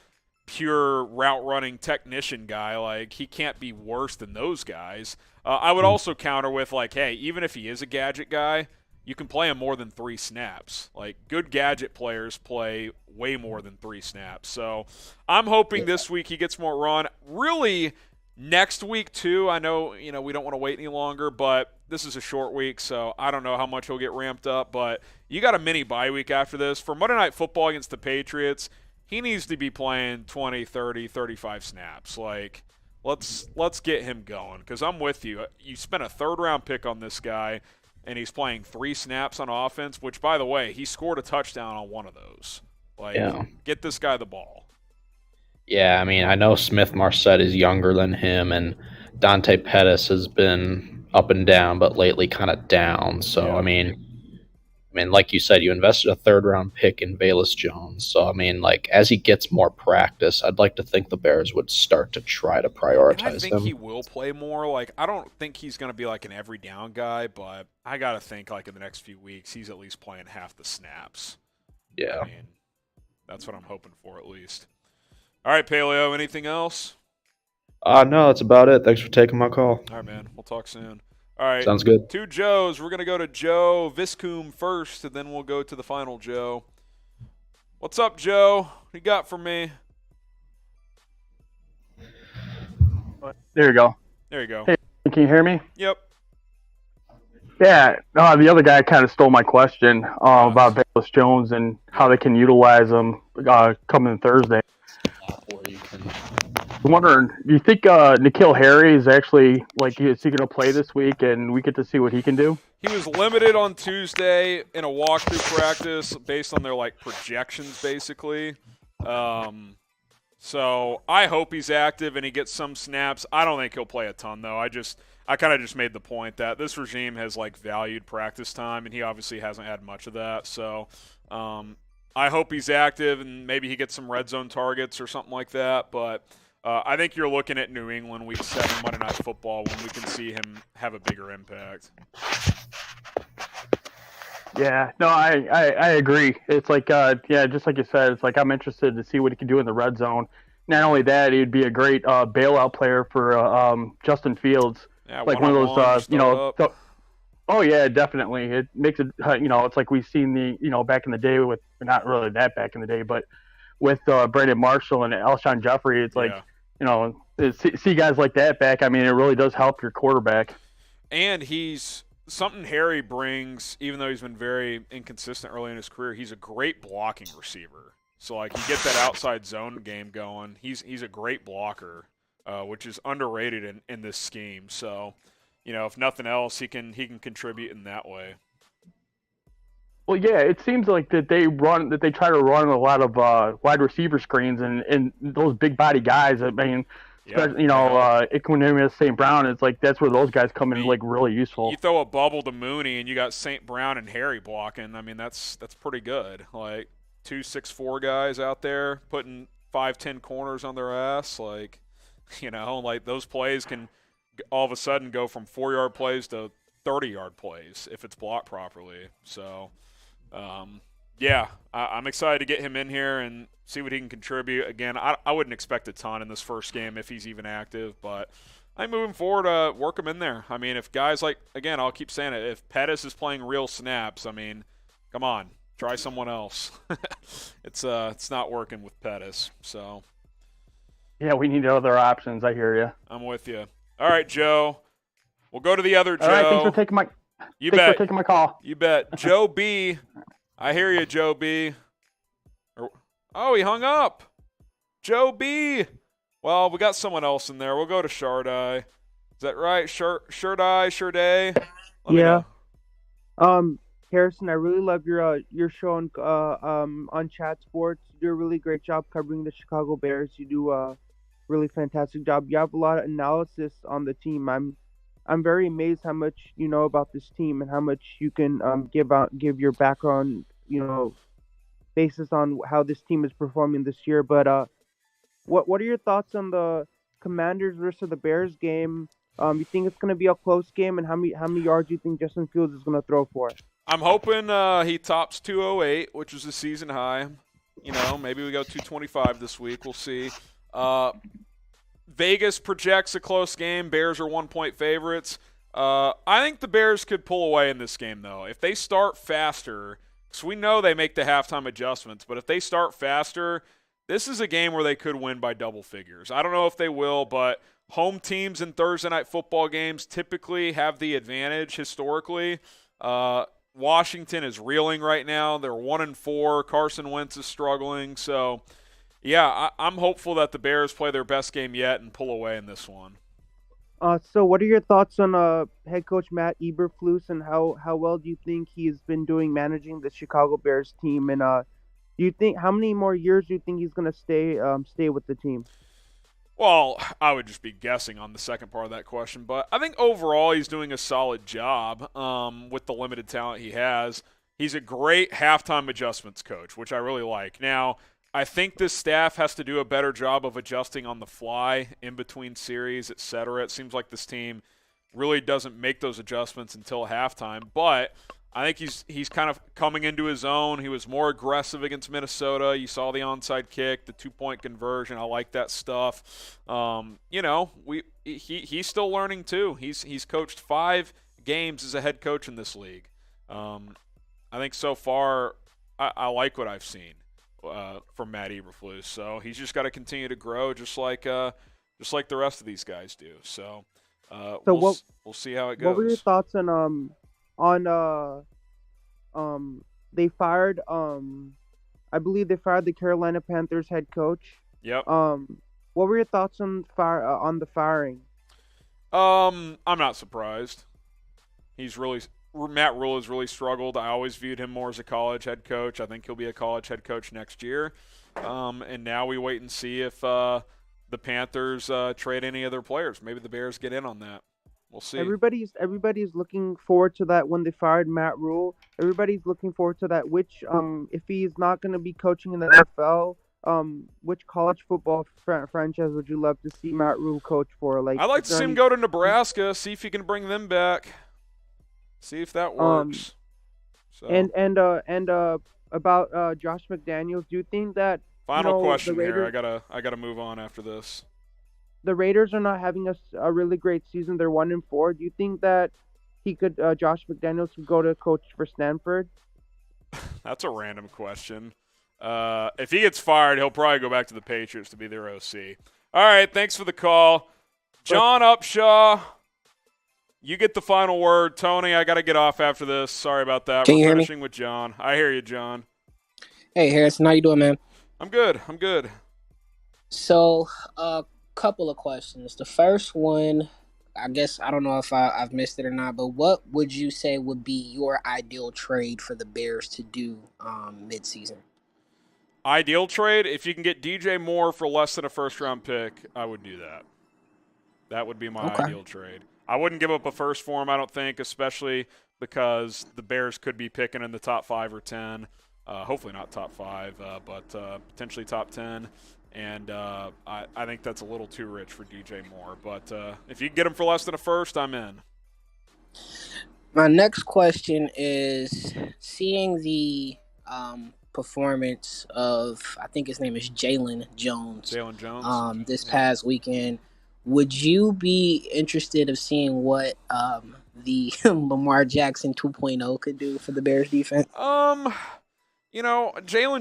pure route running technician guy, like he can't be worse than those guys. I would also counter with like, hey, even if he is a gadget guy, you can play him more than 3 snaps. Like, good gadget players play way more than 3 snaps. So I'm hoping this week he gets more run. Really, next week too. I know, we don't want to wait any longer, but this is a short week, so I don't know how much he'll get ramped up. But you got a mini bye week after this. For Monday Night Football against the Patriots, he needs to be playing 20, 30, 35 snaps. Like, let's get him going, because I'm with you. You spent a third-round pick on this guy, and he's playing 3 snaps on offense, which, by the way, he scored a touchdown on one of those. Like, get this guy the ball. Yeah, I mean, I know Smith Marset is younger than him, and Dante Pettis has been up and down, but lately kind of down. So, I mean, like you said, you invested a third-round pick in Velus Jones. So, I mean, like, as he gets more practice, I'd like to think the Bears would start to try to prioritize him. I think he will play more. Like, I don't think he's going to be like an every down guy, but I got to think, like, in the next few weeks, he's at least playing half the snaps. Yeah. I mean, that's what I'm hoping for, at least. All right, Paleo, anything else? No, that's about it. Thanks for taking my call. All right, man. We'll talk soon. All right. Sounds good. 2 Joes. We're going to go to Joe Viscoom first, and then we'll go to the final Joe. What's up, Joe? What you got for me? There you go. There you go. Hey, can you hear me? Yep. Yeah. The other guy kind of stole my question about Velus Jones and how they can utilize him coming Thursday. I'm wondering, do you think N'Keal Harry is actually, like, is he going to play this week and we get to see what he can do? He was limited on Tuesday in a walkthrough practice based on their, like, projections, basically. So I hope he's active and he gets some snaps. I don't think he'll play a ton, though. I kind of just made the point that this regime has, like, valued practice time, and he obviously hasn't had much of that. So I hope he's active and maybe he gets some red zone targets or something like that. But I think you're looking at New England Week 7 Monday Night Football when we can see him have a bigger impact. Yeah, no, I agree. It's like, just like you said, it's like I'm interested to see what he can do in the red zone. Not only that, he'd be a great bailout player for Justin Fields. Yeah, like one of those, oh yeah, definitely. It makes it, it's like we've seen back in the day with, not really that back in the day, but with Brandon Marshall and Alshon Jeffrey, it's like, see guys like that back. I mean, it really does help your quarterback. And he's something Harry brings, even though he's been very inconsistent early in his career, he's a great blocking receiver. So, like, you get that outside zone game going. He's a great blocker, which is underrated in this scheme. So, if nothing else, he can contribute in that way. Well, yeah, it seems like that they try to run a lot of wide receiver screens and those big body guys. I mean, Equanimeous, St. Brown. It's like that's where those guys come in like really useful. You throw a bubble to Mooney and you got St. Brown and Harry blocking. I mean, that's pretty good. Like 2 6'4" guys out there putting 5'10" corners on their ass. Like, like those plays can all of a sudden go from 4-yard plays to 30-yard plays if it's blocked properly. So. I'm excited to get him in here and see what he can contribute. Again, I wouldn't expect a ton in this first game if he's even active, but I'm moving forward to work him in there. I mean, if guys like, again, I'll keep saying it, if Pettis is playing real snaps, I mean, come on, try someone else. It's not working with Pettis, so. Yeah, we need other options. I hear you. I'm with you. All right, Joe. We'll go to the other Joe. All right, thanks for taking my for taking my call. You bet. Joe B. I hear you, Joe B. Oh, he hung up. Joe B. Well, we got someone else in there. We'll go to Shardai. Is that right? Shardai? Yeah. Harrison, I really love your show on Chat Sports. You do a really great job covering the Chicago Bears. You do a really fantastic job. You have a lot of analysis on the team. I'm very amazed how much you know about this team and how much you can give your background, basis on how this team is performing this year. But what are your thoughts on the Commanders versus the Bears game? You think it's going to be a close game, and how many yards do you think Justin Fields is going to throw for? I'm hoping he tops 208, which is the season high. Maybe we go 225 this week. We'll see. Vegas projects a close game. Bears are 1-point favorites. I think the Bears could pull away in this game, though. If they start faster, because we know they make the halftime adjustments, but if they start faster, this is a game where they could win by double figures. I don't know if they will, but home teams in Thursday night football games typically have the advantage historically. Washington is reeling right now. They're 1-4. Carson Wentz is struggling. So, yeah, I'm hopeful that the Bears play their best game yet and pull away in this one. So what are your thoughts on head coach Matt Eberflus, and how well do you think he's been doing managing the Chicago Bears team? And do you think how many more years do you think he's going to stay with the team? Well, I would just be guessing on the second part of that question, but I think overall he's doing a solid job with the limited talent he has. He's a great halftime adjustments coach, which I really like. Now, I think this staff has to do a better job of adjusting on the fly in between series, et cetera. It seems like this team really doesn't make those adjustments until halftime, but I think he's kind of coming into his own. He was more aggressive against Minnesota. You saw the onside kick, the 2-point conversion. I like that stuff. He's still learning too. He's coached 5 games as a head coach in this league. I think so far I like what I've seen from Matt Eberflus. So he's just got to continue to grow, just like the rest of these guys do. So we'll see how it goes. What were your thoughts they fired I believe they fired the Carolina Panthers head coach. Yep. What were your thoughts on the firing? I'm not surprised. Matt Rule has really struggled. I always viewed him more as a college head coach. I think he'll be a college head coach next year. And now we wait and see if the Panthers trade any of their players. Maybe the Bears get in on that. We'll see. Everybody's looking forward to that when they fired Matt Rule. Everybody's looking forward to that. Which, if he's not going to be coaching in the NFL, which college football franchise would you love to see Matt Rule coach for? I'd like to see him go to Nebraska, see if he can bring them back. See if that works. And about Josh McDaniels, do you think that final question here? I gotta move on after this. The Raiders are not having a really great season. They're 1-4. Do you think that Josh McDaniels could go to coach for Stanford? That's a random question. If he gets fired, he'll probably go back to the Patriots to be their OC. All right, thanks for the call, John Upshaw. You get the final word. Tony, I got to get off after this. Sorry about that. Can you hear me? We're finishing with John. I hear you, John. Hey, Harrison. How you doing, man? I'm good. So, a couple of questions. The first one, I guess, I don't know if I've missed it or not, but what would you say would be your ideal trade for the Bears to do midseason? Ideal trade? If you can get DJ Moore for less than a first-round pick, I would do that. That would be my ideal trade. I wouldn't give up a first for him, I don't think, especially because the Bears could be picking in the top 5 or 10. Hopefully not top 5, but potentially top 10. And I think that's a little too rich for DJ Moore. But if you can get him for less than a first, I'm in. My next question is seeing the performance of, I think his name is Jalen Jones. Jalen Jones. This past weekend. Would you be interested of seeing what the Lamar Jackson 2.0 could do for the Bears defense? Jalen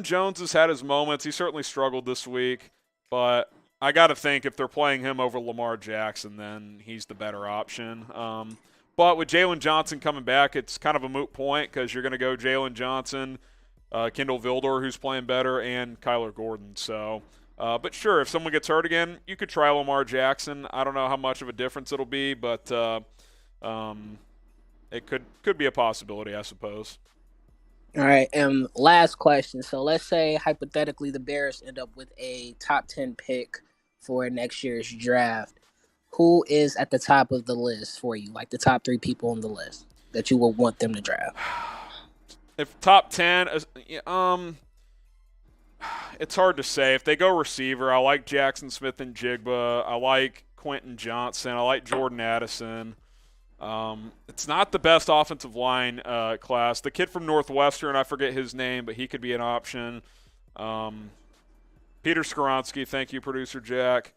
Jones has had his moments. He certainly struggled this week, but I got to think if they're playing him over Lamar Jackson, then he's the better option. But with Jalen Johnson coming back, it's kind of a moot point because you're going to go Jalen Johnson, Kendall Vildor, who's playing better, and Kyler Gordon. So. But sure, if someone gets hurt again, you could try Lamar Jackson. I don't know how much of a difference it'll be, but it could be a possibility, I suppose. All right, and last question. So let's say, hypothetically, the Bears end up with a top 10 pick for next year's draft. Who is at the top of the list for you, like the top 3 people on the list that you would want them to draft? If top 10, it's hard to say. If they go receiver, I like Jackson Smith and Jigba. I like Quentin Johnson. I like Jordan Addison. It's not the best offensive line class. The kid from Northwestern, I forget his name, but he could be an option. Peter Skoronsky, thank you, Producer Jack.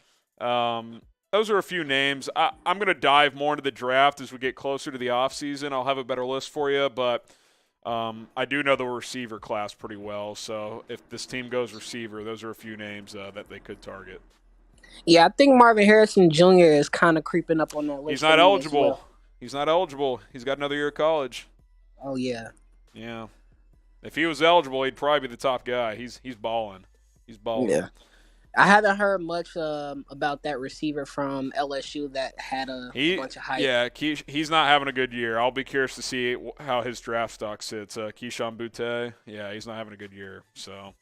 those are a few names. I'm going to dive more into the draft as we get closer to the offseason. I'll have a better list for you, but I do know the receiver class pretty well. So if this team goes receiver, those are a few names that they could target. Yeah, I think Marvin Harrison Jr. is kind of creeping up on that list. He's not eligible. He's not eligible. He's got another year of college. Oh, yeah. Yeah. If he was eligible, he'd probably be the top guy. He's balling. He's balling. Yeah. I haven't heard much about that receiver from LSU that had a bunch of hype. Yeah, he's not having a good year. I'll be curious to see how his draft stock sits. Keyshawn Boutte, yeah, he's not having a good year. So,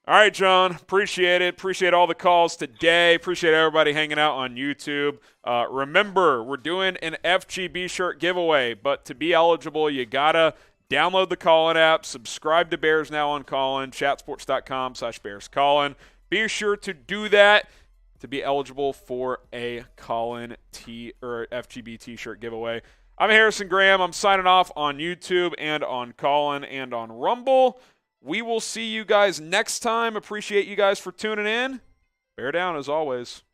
all right, John, appreciate it. Appreciate all the calls today. Appreciate everybody hanging out on YouTube. Remember, we're doing an FGB shirt giveaway, but to be eligible, you got to download the Callin app, subscribe to Bears Now on Callin, chatsports.com/BearsCallin. Be sure to do that to be eligible for a Callin FGB t-shirt giveaway. I'm Harrison Graham. I'm signing off on YouTube and on Callin and on Rumble. We will see you guys next time. Appreciate you guys for tuning in. Bear down as always.